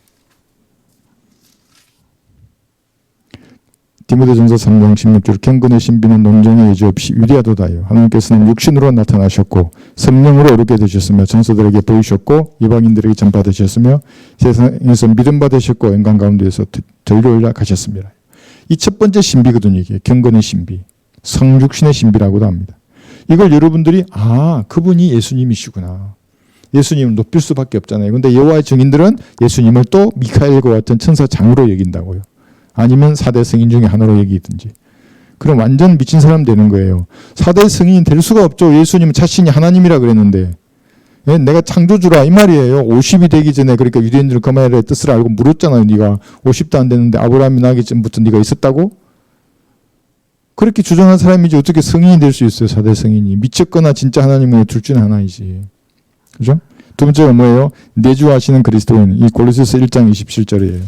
디모데전서 3장 16절 경건의 신비는 논쟁의 여지 없이 위대하도다요. 하나님께서는 육신으로 나타나셨고 성령으로 어렵게 되셨으며 전서들에게 보이셨고 이방인들에게 전파되셨으며 세상에서 믿음 받으셨고 영광 가운데에서 전료하려 가셨습니다. 이 첫 번째 신비거든요. 이게 경건의 신비. 성육신의 신비라고도 합니다. 이걸 여러분들이 그분이 예수님이시구나. 예수님을 높일 수밖에 없잖아요. 그런데 여호와의 증인들은 예수님을 또 미카엘과 같은 천사 장으로 여긴다고요. 아니면 4대 성인 중에 하나로 여기든지. 그럼 완전 미친 사람 되는 거예요. 4대 성인이 될 수가 없죠. 예수님은 자신이 하나님이라 그랬는데. 예? 내가 창조주라 이 말이에요. 50이 되기 전에 그러니까 유대인들은 그 말의 뜻을 알고 물었잖아요. 네가 50도 안 됐는데 아브라함이 나기 전부터 네가 있었다고? 그렇게 주장한 사람이지 어떻게 성인이 될 수 있어요. 4대 성인이. 미쳤거나 진짜 하나님의 둘 중에 하나이지. 그죠? 두 번째가 뭐예요? 내주하시는 그리스도인. 이 골로새서 1장 27절이에요.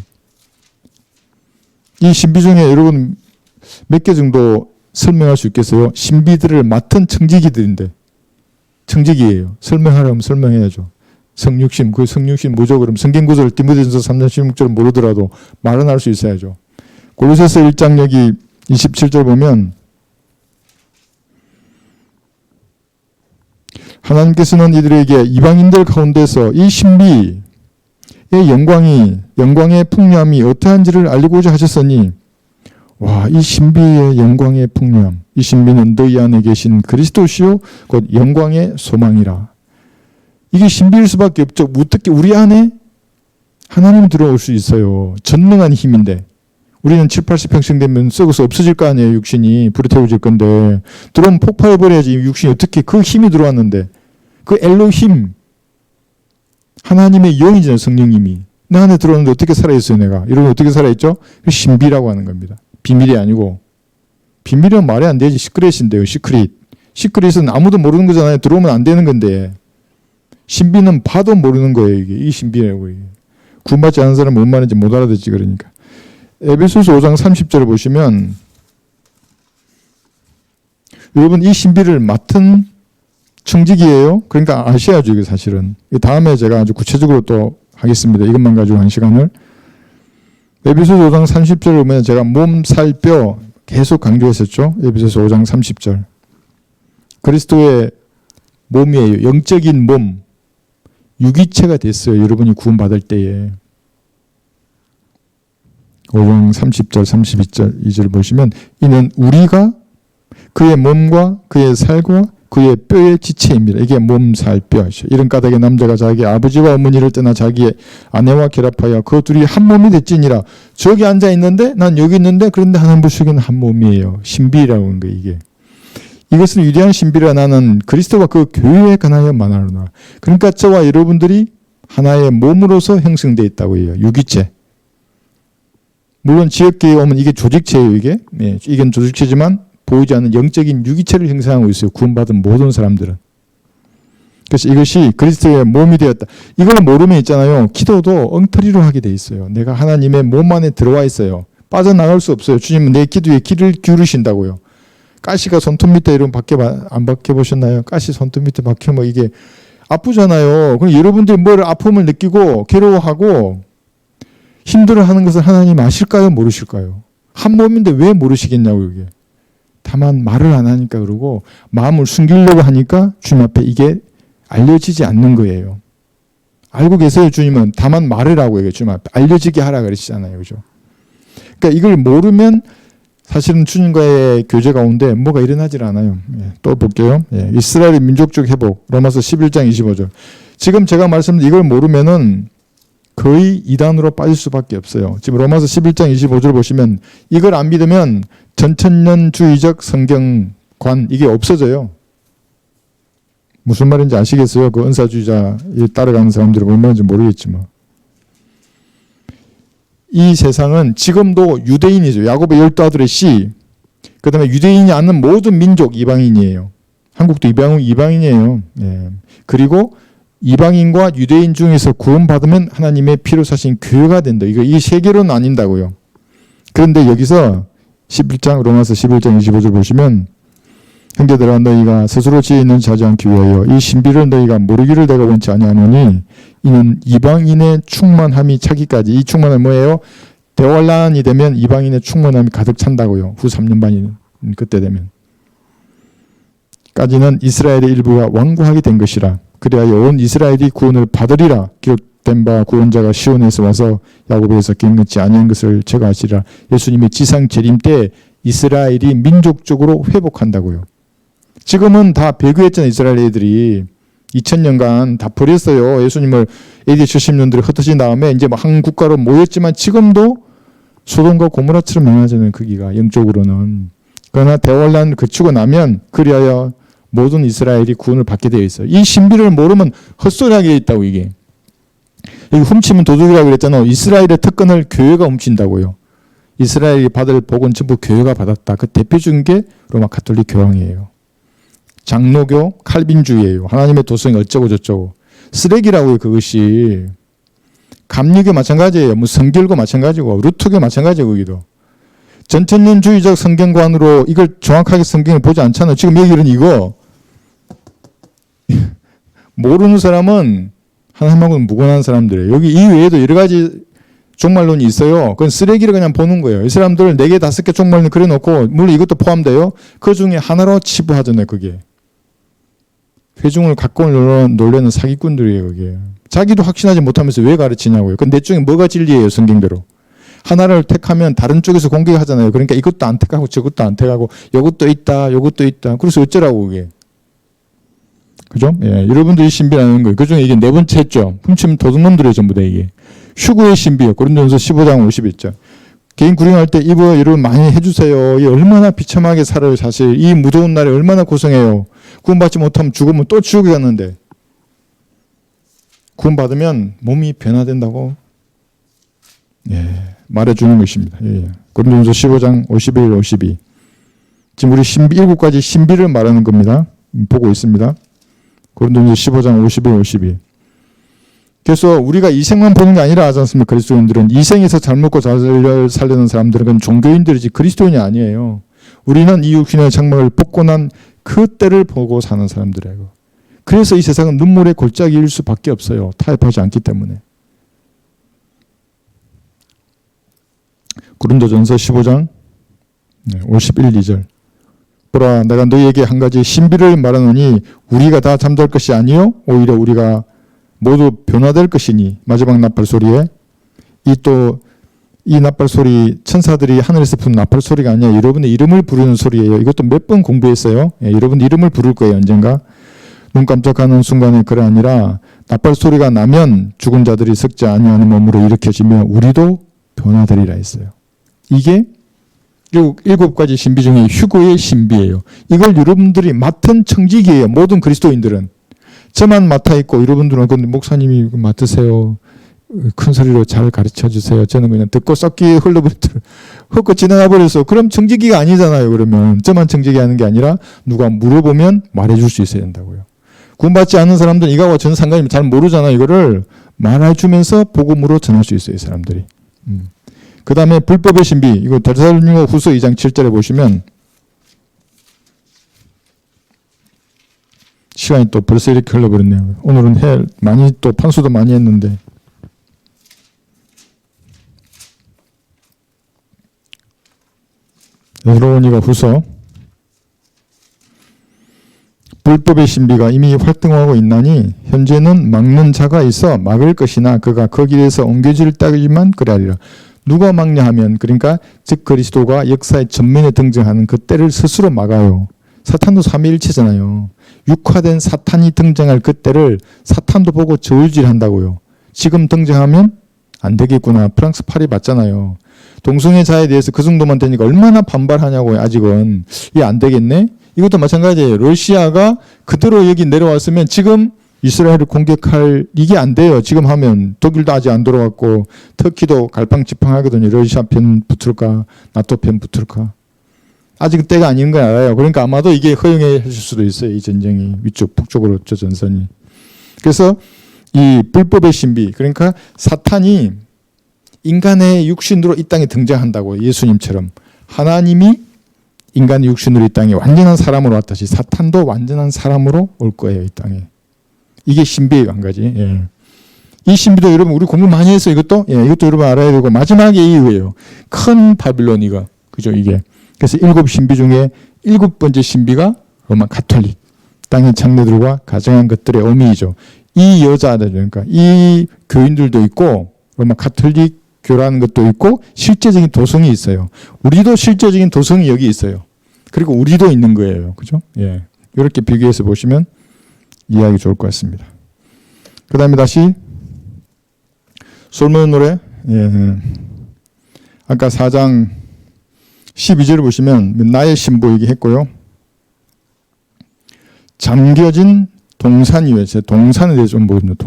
이 신비 중에 여러분 몇 개 정도 설명할 수 있겠어요? 신비들을 맡은 청지기들인데 청지기예요. 설명하려면 설명해야죠. 성육신, 그 성육신 뭐죠? 그럼 성경 구절을 디모데전서 3장 16절 모르더라도 말은 할 수 있어야죠. 골로새서 1장 여기 27절 보면 하나님께서는 이들에게 이방인들 가운데서 이 신비의 영광의 풍요함이 어떠한지를 알리고자 하셨으니 와, 이 신비의 영광의 풍요함, 이 신비는 너희 안에 계신 그리스도시요 곧 영광의 소망이라. 이게 신비일 수밖에 없죠. 어떻게 우리 안에 하나님 들어올 수 있어요. 전능한 힘인데 우리는 7, 80평생 되면 썩어서 없어질 거 아니에요. 육신이 불에 태워질 건데 들어오면 폭파해버려야지. 육신이 어떻게 그 힘이 들어왔는데 그 엘로힘 하나님의 영이잖아요. 성령님이 내 안에 들어오는데 어떻게 살아있어요. 내가 이러면 어떻게 살아있죠? 신비라고 하는 겁니다. 비밀이 아니고 비밀은 말이 안 되지. 시크릿인데요. 시크릿은 아무도 모르는 거잖아요. 들어오면 안 되는 건데 신비는 봐도 모르는 거예요. 이게 이 신비라고. 구원받지 않은 사람은 뭔 말인지 못 알아듣지. 그러니까 에베소서 5장 30절을 보시면 여러분 이 신비를 맡은 청지기예요. 그러니까 아셔야죠. 이게 사실은. 다음에 제가 아주 구체적으로 또 하겠습니다. 이것만 가지고 한 시간을. 에베소서 5장 30절을 보면 제가 몸, 살, 뼈 계속 강조했었죠. 에베소서 5장 30절. 그리스도의 몸이에요. 영적인 몸. 유기체가 됐어요. 여러분이 구원받을 때에. 5장 30절, 32절, 2절 보시면 이는 우리가 그의 몸과 그의 살과 그의 뼈의 지체입니다. 이게 몸, 살, 뼈. 이런 까닭에 남자가 자기 아버지와 어머니를 떠나 자기의 아내와 결합하여 그 둘이 한 몸이 됐지니라. 저기 앉아 있는데 난 여기 있는데 그런데 하나님 보시기에는 한 몸이에요. 신비라고 하는 거예요. 이게. 이것은 위대한 신비라. 나는 그리스도와 그 교회에 관하여 말하노라. 그러니까 저와 여러분들이 하나의 몸으로서 형성되어 있다고 해요. 유기체. 물론 지역계에 오면 이게 조직체예요. 이게. 네, 이건 조직체지만 보이지 않는 영적인 유기체를 형성하고 있어요. 구원받은 모든 사람들은. 그래서 이것이 그리스도의 몸이 되었다. 이걸 모르면 있잖아요. 기도도 엉터리로 하게 돼 있어요. 내가 하나님의 몸 안에 들어와 있어요. 빠져나갈 수 없어요. 주님은 내 기도에 귀를 기울이신다고요. 가시가 손톱 밑에 이러면 안 박혀보셨나요? 가시 손톱 밑에 박히면 이게 아프잖아요. 그럼 여러분들이 뭘 아픔을 느끼고 괴로워하고 힘들어하는 것을 하나님 아실까요? 모르실까요? 한 몸인데 왜 모르시겠냐고 이게. 다만 말을 안 하니까 그러고 마음을 숨기려고 하니까 주님 앞에 이게 알려지지 않는 거예요. 알고 계세요. 주님은 다만 말을 하고 얘기해요. 주님 앞에 알려지게 하라 그러시잖아요. 그죠? 그러니까 이걸 모르면 사실은 주님과의 교제 가운데 뭐가 일어나질 않아요. 또 볼게요. 이스라엘의 민족적 회복 로마서 11장 25절. 지금 제가 말씀드린 이걸 모르면은 거의 이단으로 빠질 수밖에 없어요. 지금 로마서 11장 25절 보시면 이걸 안 믿으면 전천년주의적 성경관 이게 없어져요. 무슨 말인지 아시겠어요? 그 은사주의자에 따라가는 사람들은 뭔 말인지 모르겠지만 이 세상은 지금도 유대인이죠. 야곱의 12아들의 씨, 그 다음에 유대인이 아는 모든 민족 이방인이에요. 한국도 이방인이에요. 예. 그리고 이방인과 유대인 중에서 구원받으면 하나님의 피로 사신 교회가 된다. 이 세 개로 나뉜다고요. 그런데 여기서 11장 로마서 11장 25절 보시면 형제들아 너희가 스스로 지혜 있는 자지 않기 위하여 이 신비를 너희가 모르기를 내가 원치 아니하노니 이는 이방인의 충만함이 차기까지. 이 충만은 뭐예요? 대환란이 되면 이방인의 충만함이 가득 찬다고요. 후 3년 반이 그때 되면 까지는 이스라엘의 일부가 완고하게 된 것이라. 그리하여 온 이스라엘이 구원을 받으리라. 기록된 바 구원자가 시온에서 와서 야곱에서 갱긋지 아니한 것을 제가 아시리라. 예수님의 지상 재림 때 이스라엘이 민족적으로 회복한다고요. 지금은 다 배교했잖아요. 이스라엘 애들이 2000년간 다 버렸어요. 예수님을 AD 70년들에 흩어진 다음에 이제 한 국가로 모였지만 지금도 소돔과 고모라처럼 명하잖아요. 크기가 영적으로는. 그러나 대환란 그치고 나면 그리하여 모든 이스라엘이 구원을 받게 되어 있어요. 이 신비를 모르면 헛소리하게 있다고 이게. 여기 훔치면 도둑이라고 그랬잖아요. 이스라엘의 특권을 교회가 훔친다고요. 이스라엘이 받을 복은 전부 교회가 받았다. 그 대표적인 게 로마 가톨릭 교황이에요. 장로교 칼빈주의예요. 하나님의 도성이 어쩌고 저쩌고. 쓰레기라고요. 그것이. 감리교 마찬가지예요. 뭐 성결교 마찬가지고 루터교 마찬가지고 거기도. 전천년주의적 성경관으로 이걸 정확하게 성경을 보지 않잖아요. 지금 얘기는 이거. 모르는 사람은 하나님하고는 무관한 사람들이에요. 여기 이외에도 여러 가지 종말론이 있어요. 그건 쓰레기를 그냥 보는 거예요. 이 사람들 4개, 5개 종말론 그려놓고 물론 이것도 포함돼요. 그 중에 하나로 치부하잖아요. 그게. 회중을 갖고 놀려는 사기꾼들이에요. 그게. 자기도 확신하지 못하면서 왜 가르치냐고요. 그 넷 중에 뭐가 진리예요. 성경대로. 하나를 택하면 다른 쪽에서 공격하잖아요. 그러니까 이것도 안 택하고 저것도 안 택하고 이것도 있다. 이것도 있다. 그래서 어쩌라고 그게. 그죠? 예, 여러분들이 신비라는 거예요. 그 중에 이게 4번째 했죠. 훔치면 도둑놈들이에요. 전부 다 이게. 휴거의 신비요. 고린도전서 15장 50절. 개인 구령할 때 이거 여러분 많이 해주세요. 이 얼마나 비참하게 살아요. 사실 이 무더운 날에 얼마나 고생해요. 구원받지 못하면 죽으면 또 지옥에 갔는데 구원받으면 몸이 변화된다고 말해주는 것입니다. 고린도전서 15장 51, 52. 지금 우리 신비 7가지 신비를 말하는 겁니다. 보고 있습니다. 고린도전서 15장 51, 52. 그래서 우리가 이생만 보는 게 아니라 하지 않습니까? 그리스도인들은 이생에서 잘 먹고 잘 살려는 사람들은 그건 종교인들이지 그리스도인이 아니에요. 우리는 이 육신의 장막을 벗고 난 그 때를 보고 사는 사람들이에요. 그래서 이 세상은 눈물의 골짜기일 수밖에 없어요. 타협하지 않기 때문에. 고린도전서 15장 51, 2절. 보라, 내가 너희에게 한 가지 신비를 말하노니 우리가 다 잠잘 것이 아니요 오히려 우리가 모두 변화될 것이니. 마지막 나팔 소리에 이 나팔 소리 천사들이 하늘에서 부는 나팔 소리가 아니라 여러분의 이름을 부르는 소리예요. 이것도 몇 번 공부했어요. 여러분 이름을 부를 거예요. 언젠가. 눈 깜짝하는 순간에 그래 아니라 나팔 소리가 나면 죽은 자들이 썩지 아니하는 몸으로 일으켜지며 우리도 변화되리라 했어요. 이게 7가지 신비 중에 휴거의 신비예요. 이걸 여러분들이 맡은 청직이에요. 모든 그리스도인들은. 저만 맡아 있고 여러분들은 근데 목사님이 맡으세요. 큰 소리로 잘 가르쳐 주세요. 저는 그냥 듣고 썩기 헛고 지나가 버려서 그럼 청지기가 아니잖아요. 그러면 저만 청지기 하는 게 아니라 누가 물어보면 말해줄 수 있어야 된다고요. 구원받지 않은 사람들은 이거하고 전 상관이 잘 모르잖아요. 이거를 말해주면서 복음으로 전할 수 있어요. 이 사람들이. 그 다음에 불법의 신비. 이거 데살로니가 후서 2장 7절에 보시면 시간이 또 벌써 이렇게 흘러버렸네요. 오늘은 많이 또 판수도 많이 했는데. 데살로니가 후서. 불법의 신비가 이미 활동하고 있나니 현재는 막는 자가 있어 막을 것이나 그가 그 길에서 옮겨질 따기만 그래하리라. 누가 막냐 하면 그러니까 즉 그리스도가 역사의 전면에 등장하는 그 때를 스스로 막아요. 사탄도 삼위일체잖아요. 육화된 사탄이 등장할 그 때를 사탄도 보고 저울질한다고요. 지금 등장하면 안 되겠구나. 프랑스 파리 맞잖아요. 동성애자에 대해서 그 정도만 되니까 얼마나 반발하냐고요. 아직은. 이게 안 되겠네. 이것도 마찬가지예요. 러시아가 그대로 여기 내려왔으면 지금 이스라엘을 공격할 이게 안 돼요. 지금 하면 독일도 아직 안 들어왔고 터키도 갈팡지팡하거든요. 러시아 편 붙을까 나토 편 붙을까. 아직 때가 아닌 걸 알아요. 그러니까 아마도 이게 허용해 줄 수도 있어요. 이 전쟁이 위쪽 북쪽으로 저 전선이. 그래서 이 불법의 신비 그러니까 사탄이 인간의 육신으로 이 땅에 등장한다고 예수님처럼 하나님이 인간의 육신으로 이 땅에 완전한 사람으로 왔듯이 사탄도 완전한 사람으로 올 거예요. 이 땅에. 이게 신비예요. 한 가지. 예. 이 신비도 여러분 우리 공부 많이 했어요. 이것도. 예, 이것도 여러분 알아야 되고 마지막에 이유예요. 큰 바빌론 이거. 그죠 이게. 그래서 7 신비 중에 7번째 신비가 로마 가톨릭. 땅의 장로들과 가정한 것들의 의미이죠. 이 여자들 그러니까 이 교인들도 있고 로마 가톨릭 교라는 것도 있고 실제적인 도성이 있어요. 우리도 실제적인 도성이 여기 있어요. 그리고 우리도 있는 거예요. 그죠? 예. 이렇게 비교해서 보시면 이해하기 좋을 것 같습니다. 그 다음에 다시 솔로몬 노래 아까 4장 12절을 보시면 나의 신부 얘기했고요. 잠겨진 동산이에요. 제 동산에 대해서 좀 보여줍니다.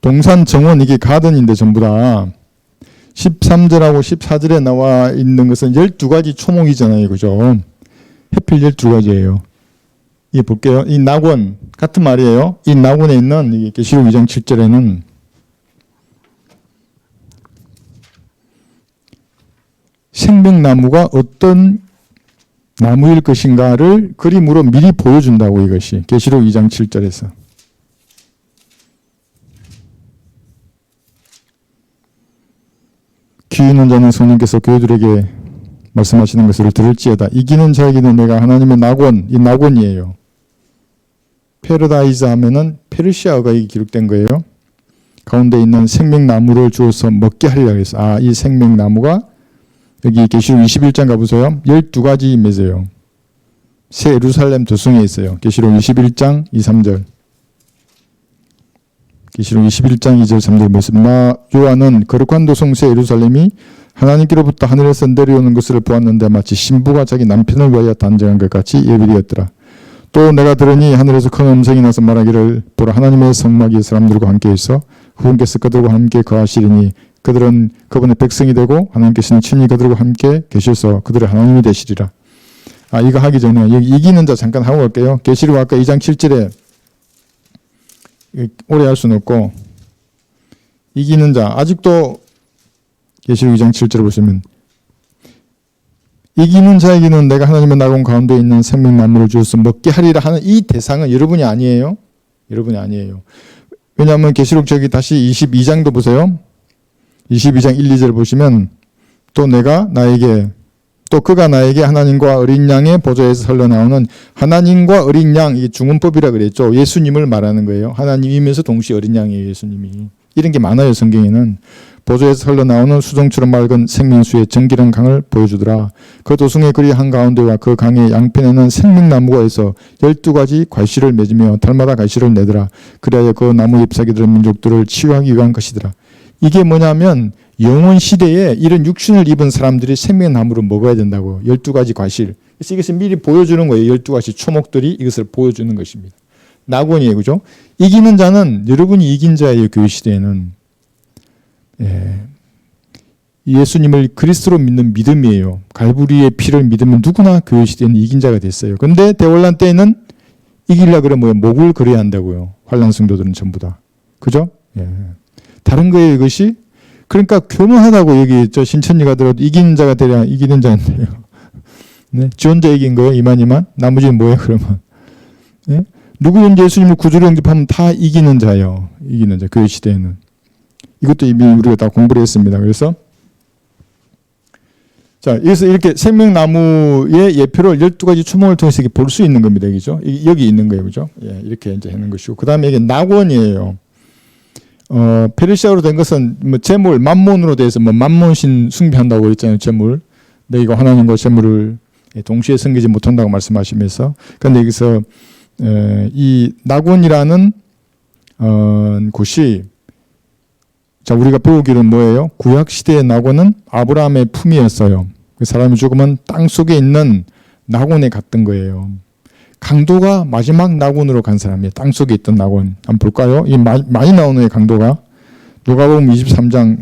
동산 정원, 이게 가든인데 전부 다 13절하고 14절에 나와 있는 것은 12가지 초목이잖아요. 그죠? 해필 12가지예요. 이 볼게요. 이 낙원 같은 말이에요. 이 낙원에 있는 이 계시록 2장 7절에는 생명나무가 어떤 나무일 것인가를 그림으로 미리 보여준다고, 이것이 계시록 2장 7절에서. 귀 있는 자는 성령께서 교회들에게 말씀하시는 것을 들을지어다. 이기는 자에게는 내가 하나님의 낙원, 이 낙원이에요. 페르다이즈 하면은 페르시아어가 기록된 거예요. 가운데 있는 생명나무를 주어서 먹게 하리라 그래서, 이 생명나무가 여기 계시록 21장 가보세요. 12가지 맺어요. 새 예루살렘 도성에 있어요. 계시록 21장 2, 3절. 계시록 21장 2절 3절 말씀. 나 요한은 거룩한 도성 새 예루살렘이 하나님께로부터 하늘에서 내려오는 것을 보았는데 마치 신부가 자기 남편을 위하여 단정한 것 같이 예비되었더라. 또 내가 들으니 하늘에서 큰 음성이 나서 말하기를 보라, 하나님의 성막이 사람들과 함께 있어 후분께서 그들과 함께 거하시리니 그들은 그분의 백성이 되고 하나님께서는 친히 그들과 함께 계셔서 그들의 하나님이 되시리라. 이거 하기 전에 여기 이기는 자 잠깐 하고 갈게요. 계시록 아까 2장 7절에 오래 할 수는 없고, 이기는 자 아직도 계시록 2장 7절을 보시면 이기는 자에게는 내가 하나님의 낙원 가운데 있는 생명나무를 주어서 먹게 하리라 하는 이 대상은 여러분이 아니에요. 여러분이 아니에요. 왜냐하면 계시록 저기 다시 22장도 보세요. 22장 1, 2절 보시면 또 그가 나에게 하나님과 어린 양의 보좌에서 흘러나오는 하나님과 어린 양, 이게 중원법이라 그랬죠. 예수님을 말하는 거예요. 하나님이면서 동시에 어린 양이에요. 예수님이. 이런 게 많아요. 성경에는. 보좌에서 흘러나오는 수정처럼 맑은 생명수의 정결한 강을 보여주더라. 그 도성의 거리 한가운데와 그 강의 양편에는 생명나무가 있어 12가지 괄씨를 맺으며 달마다 괄씨를 내더라. 그리하여 그 나무 잎사귀 들은 민족들을 치유하기 위한 것이더라. 이게 뭐냐면 영원 시대에 이런 육신을 입은 사람들이 생명나무를 먹어야 된다고. 12가지 과실. 그래서 이것을 미리 보여주는 거예요. 12가지 초목들이 이것을 보여주는 것입니다. 낙원이에요. 그죠? 이기는 자는 여러분이 이긴 자예요. 교회 시대에는. 예수님을 그리스도로 믿는 믿음이에요. 갈보리의 피를 믿으면 누구나 교회 시대에는 이긴 자가 됐어요. 그런데 대환란 때에는 이기려고 그러면 목을 걸어야 한다고요. 환란 성도들은 전부 다. 그죠? 다른 거예요. 이것이. 그러니까 교묘하다고. 여기 저 신천지가 들어도 이기는 자가 되랴 이기는 자인데요. 네? 지 혼자 이긴 거예요. 이만. 나머지는 뭐예요 그러면? 네? 누구든지 예수님을 구주로 영접하면 다 이기는 자예요. 이기는 자. 교회 시대에는. 이것도 이미 우리가 다 공부를 했습니다. 그래서 자, 여기서 이렇게 생명나무의 예표를 12가지 초목을 통해서 볼 수 있는 겁니다. 그죠? 여기 있는 거예요. 그죠? 이렇게 이제 하는 것이고. 그 다음에 이게 낙원이에요. 페르시아로 된 것은 뭐 제물, 만몬으로 돼서 뭐 만몬신 숭배한다고 그랬잖아요. 제물. 근데 이거 하나님과 제물을 동시에 섬기지 못한다고 말씀하시면서. 그런데 여기서 이 낙원이라는 곳이, 자, 우리가 배우기는 뭐예요? 구약 시대의 낙원은 아브라함의 품이었어요. 그 사람이 죽으면 땅 속에 있는 낙원에 갔던 거예요. 강도가 마지막 낙원으로 간 사람이에요. 땅 속에 있던 낙원. 한번 볼까요? 이 많이 나오네요. 강도가. 누가복음 23장.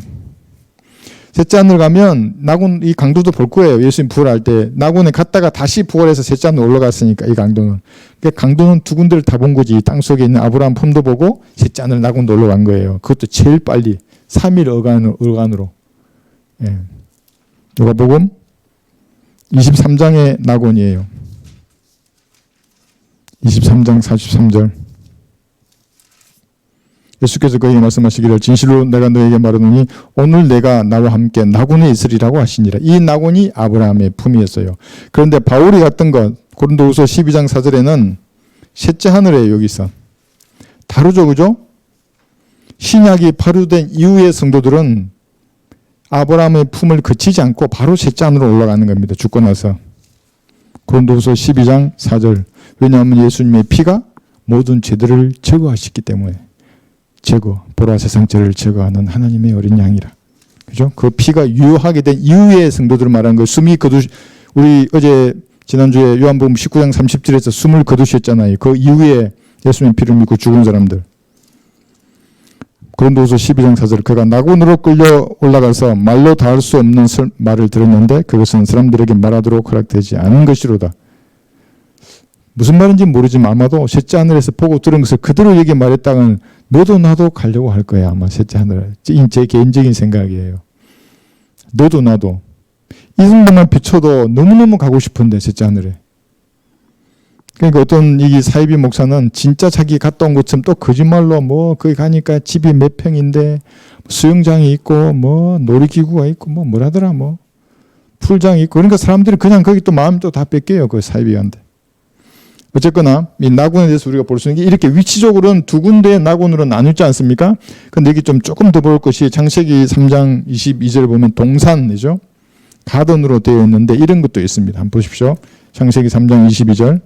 셋째 하늘 가면 낙원, 이 강도도 볼 거예요. 예수님 부활할 때 낙원에 갔다가 다시 부활해서 셋째 하늘 올라갔으니까, 이 강도는. 그러니까 강도는 두 군데를 다 본 거지. 땅 속에 있는 아브라함 품도 보고 셋째 하늘 낙원도 올라간 거예요. 그것도 제일 빨리 3일 어간으로. 누가복음 23장의 낙원이에요. 23장 43절. 예수께서 그에게 말씀하시기를 진실로 내가 너에게 말하노니 오늘 내가 나와 함께 낙원에 있으리라고 하시니라. 이 낙원이 아브라함의 품이었어요. 그런데 바울이 갔던 것, 고린도후서 12장 4절에는 셋째 하늘이에요. 여기서 다르죠. 그죠? 신약이 발효된 이후의 성도들은 아브라함의 품을 거치지 않고 바로 셋째 하늘로 올라가는 겁니다. 죽고 나서. 고린도후서 12장 4절. 왜냐하면 예수님의 피가 모든 죄들을 제거하셨기 때문에. 보라 세상 죄를 제거하는 하나님의 어린 양이라. 그죠? 그 피가 유효하게 된 이후의 성도들을 말하는 거예요. 우리 어제 지난주에 요한복음 19장 30절에서 숨을 거두셨잖아요. 그 이후에 예수님 피를 믿고 죽은 사람들. 고린도후서 12장 4절 그가 낙원으로 끌려 올라가서 말로 다 할 수 없는 말을 들었는데 그것은 사람들에게 말하도록 허락되지 않은 것이로다. 무슨 말인지 모르지만 아마도 셋째 하늘에서 보고 들은 것을 그대로 얘기 말했다간 너도 나도 가려고 할 거야. 아마 셋째 하늘. 제 개인적인 생각이에요. 너도 나도. 이 정도만 비춰도 너무너무 가고 싶은데 셋째 하늘에. 그러니까 어떤 이 사이비 목사는 진짜 자기 갔다 온 것처럼 또 거짓말로 뭐 거기 가니까 집이 몇 평인데 수영장이 있고 뭐 놀이기구가 있고 뭐 뭐라더라 뭐 풀장이 있고 그러니까 사람들이 그냥 거기 또 마음 또 다 뺏겨요. 그 사이비한테. 어쨌거나 이 낙원에 대해서 우리가 볼 수 있는 게 이렇게 위치적으로는 두 군데의 낙원으로 나누지 않습니까? 근데 여기 좀 조금 더 볼 것이 창세기 3장 22절을 보면 동산이죠. 가든으로 되어 있는데 이런 것도 있습니다. 한번 보십시오. 창세기 3장 22절.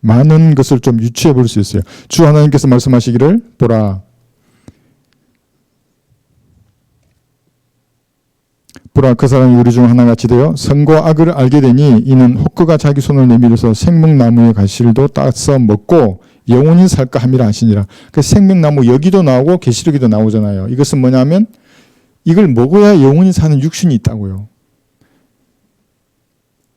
많은 것을 좀 유추해 볼 수 있어요. 주 하나님께서 말씀하시기를 보라 그 사람이 우리 중 하나같이 되어 선과 악을 알게 되니 이는 혹그가 자기 손을 내밀어서 생명나무의 가시를도 따서 먹고 영원히 살까 함이라 하시니라. 그 생명나무 여기도 나오고 계시록에도 나오잖아요. 이것은 뭐냐면 이걸 먹어야 영원히 사는 육신이 있다고요.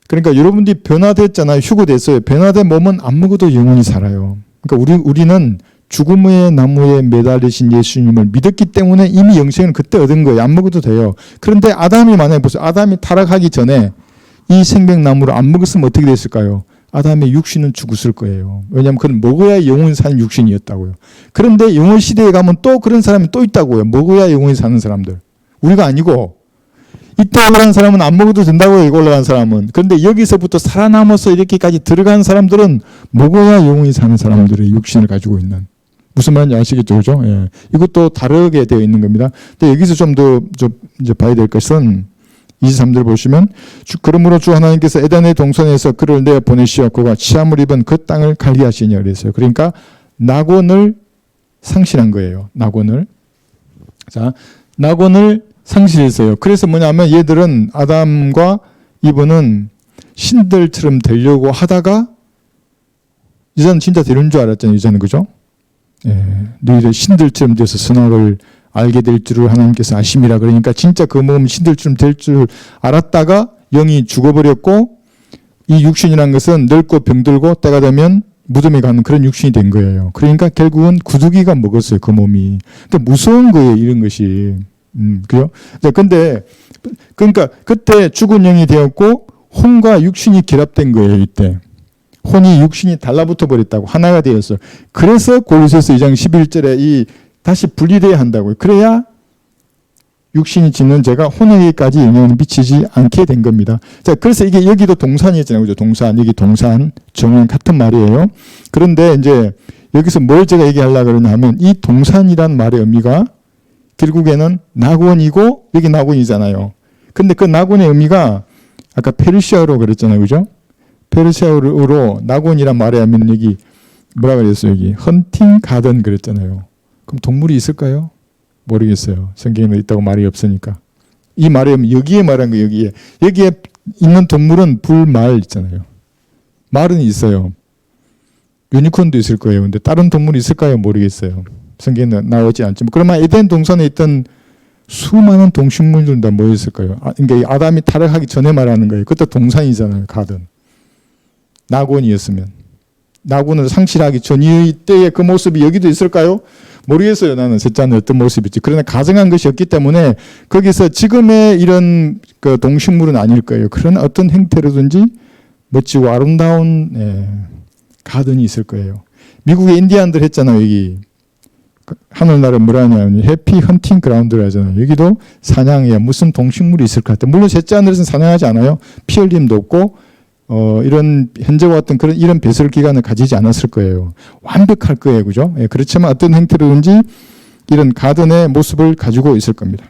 그러니까 여러분들이 변화됐잖아요. 휴거됐어요. 변화된 몸은 안 먹어도 영원히 살아요. 그러니까 우리는 죽음의 나무에 매달리신 예수님을 믿었기 때문에 이미 영생을 그때 얻은 거예요. 안 먹어도 돼요. 그런데 아담이 만약에 보세요. 아담이 타락하기 전에 이 생명나무를 안 먹었으면 어떻게 됐을까요? 아담의 육신은 죽었을 거예요. 왜냐하면 그건 먹어야 영원히 사는 육신이었다고요. 그런데 영원 시대에 가면 또 그런 사람이 또 있다고요. 먹어야 영원히 사는 사람들. 우리가 아니고 이때 올라간 사람은 안 먹어도 된다고요. 이거 올라간 사람은. 그런데 여기서부터 살아남아서 이렇게까지 들어간 사람들은 먹어야 영원히 사는 사람들의 육신을 가지고 있는. 무슨 말인지 아시겠죠? 그죠? 예. 이것도 다르게 되어 있는 겁니다. 근데 여기서 좀 더 이제 봐야 될 것은 23절 보시면 그러므로 주 하나님께서 에덴의 동산에서 그를 내어 보내시어 그가 취함을 입은 그 땅을 갈게 하시니 그랬어요. 그러니까 낙원을 상실한 거예요. 낙원을. 자, 낙원을 상실했어요. 그래서 뭐냐면 얘들은 아담과 이브는 신들처럼 되려고 하다가 이제는 진짜 되는 줄 알았잖아요. 이제는 그죠? 예, 너희들 신들처럼 돼서 선악을 알게 될 줄을 하나님께서 아심이라. 그러니까 진짜 그 몸 신들처럼 될 줄 알았다가 영이 죽어버렸고 이 육신이란 것은 늙고 병들고 때가 되면 무덤에 가는 그런 육신이 된 거예요. 그러니까 결국은 구두기가 먹었어요. 그 몸이. 그러니까 무서운 거예요. 이런 것이. 그죠? 근데 그러니까 그때 죽은 영이 되었고 혼과 육신이 결합된 거예요. 이때. 혼이 육신이 달라붙어 버렸다고 하나가 되었어요. 그래서 골로새서 2장 11절에 이 다시 분리돼야 한다고요. 그래야 육신이 짓는 죄가 혼에게까지 영향을 미치지 않게 된 겁니다. 자, 그래서 이게 여기도 동산이었잖아요. 그죠? 동산, 여기 동산, 정원 같은 말이에요. 그런데 이제 여기서 뭘 제가 얘기하려고 그러냐 하면 이 동산이란 말의 의미가 결국에는 낙원이고 여기 낙원이잖아요. 근데 그 낙원의 의미가 아까 페르시아어로 그랬잖아요. 그죠? 페르시아어로 낙원이란 말에 하면 여기 뭐라 그랬어요? 여기 헌팅 가든 그랬잖아요. 그럼 동물이 있을까요? 모르겠어요. 성경에 있다고 말이 없으니까. 이 말에 여기에 말한 거 여기에 있는 동물은 불말 있잖아요. 말은 있어요. 유니콘도 있을 거예요. 근데 다른 동물이 있을까요? 모르겠어요. 성경에 나오지 않지만 그러면 에덴 동산에 있던 수많은 동식물들은 다 뭐였을까요? 그러니까 아담이 타락하기 전에 말하는 거예요. 그때 동산이잖아요. 가든. 낙원이었으면. 낙원을 상실하기 전의 때의 그 모습이 여기도 있을까요? 모르겠어요. 나는 셋째 하늘 어떤 모습일지. 그러나 가정한 것이 없기 때문에 거기서 지금의 이런 그 동식물은 아닐 거예요. 그러나 어떤 형태로든지 멋지고 아름다운 가든이 있을 거예요. 미국의 인디안들 했잖아요. 여기 하늘나라 뭐라 하냐면 해피 헌팅 그라운드를 하잖아요. 여기도 사냥이야. 무슨 동식물이 있을 것 같아요. 물론 셋째 하늘에서는 사냥하지 않아요. 피 흘림도 없고 이런 현재와 같은 그런 이런 배설 기간을 가지지 않았을 거예요. 완벽할 거예요. 그죠? 예, 그렇지만 어떤 형태로든지 이런 가든의 모습을 가지고 있을 겁니다.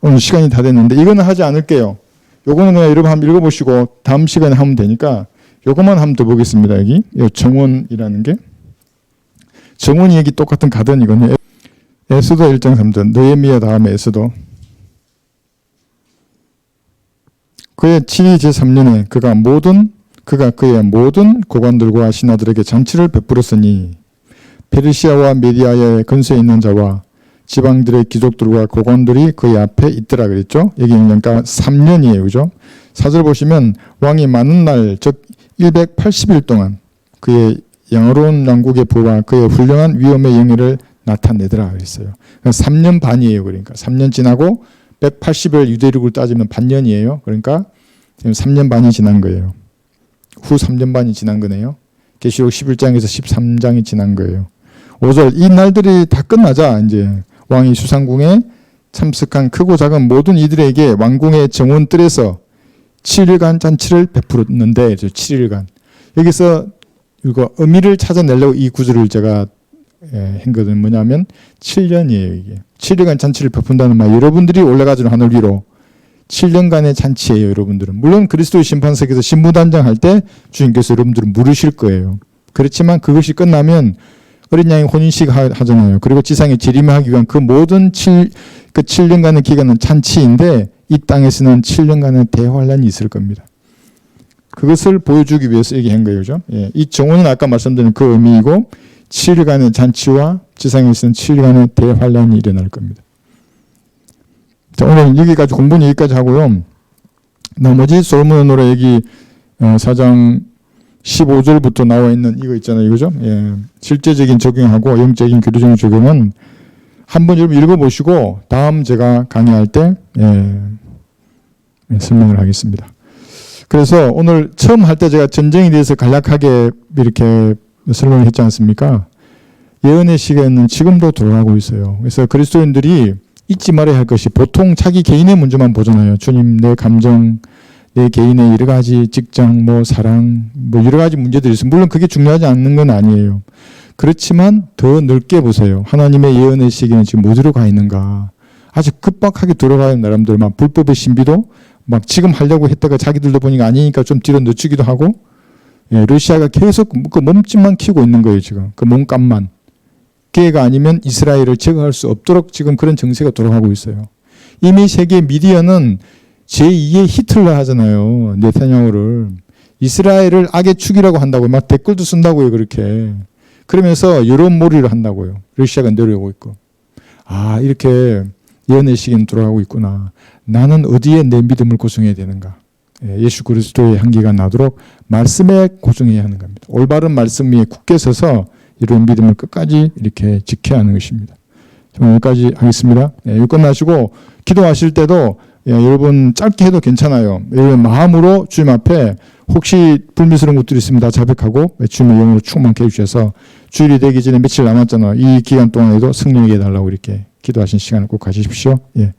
오늘 시간이 다 됐는데 이거는 하지 않을게요. 요거는 그냥 여러분 한번 읽어보시고 다음 시간에 하면 되니까 요것만 한번 더 보겠습니다. 여기 정원이라는 게 정원이 여기 똑같은 가든이거든요. 에스더 1장 3절 느헤미야 다음에 에스더. 그의 치리 제3년에 그가 그의 모든 고관들과 신하들에게 잔치를 베풀었으니 페르시아와 메디아의 근처에 있는 자와 지방들의 귀족들과 고관들이 그의 앞에 있더라 그랬죠. 여기 그러니까 3년이에요. 그죠? 4절 보시면 왕이 많은 날 즉 180일 동안 그의 영화로운 왕국의 부와 그의 훌륭한 위엄의 영예를 나타내더라 그랬어요. 그러니까 3년 반이에요. 그러니까 3년 지나고 180일 유대력을 따지면 반년이에요. 그러니까 지금 3년 반이 지난 거예요. 후 3년 반이 지난 거네요. 계시록 11장에서 13장이 지난 거예요. 5절 이 날들이 다 끝나자 이제 왕이 수상궁에 참석한 크고 작은 모든 이들에게 왕궁의 정원들에서 7일간 잔치를 베풀었는데 7일간 여기서 이거 의미를 찾아내려고 이 구절을 제가 한 것은 뭐냐면 7년이에요. 이게 7일간 잔치를 베푼다는 말 여러분들이 올라가지는 하늘 위로 7년간의 잔치예요. 여러분들은 물론 그리스도의 심판석에서 신부단장할 때 주님께서 여러분들은 물으실 거예요. 그렇지만 그것이 끝나면 어린 양의 혼인식 하잖아요. 그리고 지상에 재림하기 위한 그 모든 7년간의 기간은 잔치인데 이 땅에서는 7년간의 대환란이 있을 겁니다. 그것을 보여주기 위해서 얘기한 거예요. 그죠? 예, 이 정원은 아까 말씀드린 그 의미이고 7일간의 잔치와 지상에서는 7일간의 대환란이 일어날 겁니다. 자, 오늘 여기까지 공부는 여기까지 하고요. 나머지 솔로몬의 노래 여기 4장 15절부터 나와 있는 이거 있잖아요. 이거죠? 예. 실제적인 적용하고 영적인 교리적인 적용은 한번 여러분 읽어보시고 다음 제가 강의할 때 설명을 하겠습니다. 그래서 오늘 처음 할 때 제가 전쟁에 대해서 간략하게 이렇게 설명을 했지 않습니까? 예언의 시간은 지금도 돌아가고 있어요. 그래서 그리스도인들이 잊지 말아야 할 것이 보통 자기 개인의 문제만 보잖아요. 주님, 내 감정, 내 개인의 여러 가지 직장, 사랑, 여러 가지 문제들이 있어요. 물론 그게 중요하지 않는 건 아니에요. 그렇지만 더 넓게 보세요. 하나님의 예언의 시기는 지금 어디로 가 있는가. 아주 급박하게 돌아가는 나라들, 막 불법의 신비도 막 지금 하려고 했다가 자기들도 보니까 아니니까 좀 뒤로 늦추기도 하고, 러시아가 계속 그 몸집만 키우고 있는 거예요, 지금. 그 몸값만. 기회가 아니면 이스라엘을 제거할 수 없도록 지금 그런 정세가 돌아가고 있어요. 이미 세계 미디어는 제2의 히틀러 하잖아요. 네타냐후를. 이스라엘을 악의 축이라고 한다고요. 막 댓글도 쓴다고요. 그렇게. 그러면서 여론몰이를 한다고요. 러시아가 내려오고 있고. 아, 이렇게 예언의 시기는 돌아가고 있구나. 나는 어디에 내 믿음을 고정해야 되는가. 예수 그리스도의 향기가 나도록 말씀에 고정해야 하는 겁니다. 올바른 말씀 위에 굳게 서서 이런 믿음을 끝까지 이렇게 지켜야 하는 것입니다. 여기까지 하겠습니다. 이거 끝나시고 기도하실 때도 여러분 짧게 해도 괜찮아요. 여러분 마음으로 주님 앞에 혹시 불미스러운 것들이 있으면 다 자백하고 주님의 영으로 충만케 해주셔서 주일이 되기 전에 며칠 남았잖아요. 이 기간 동안에도 성령에게 달라고 이렇게 기도하신 시간을 꼭 가지십시오. 예.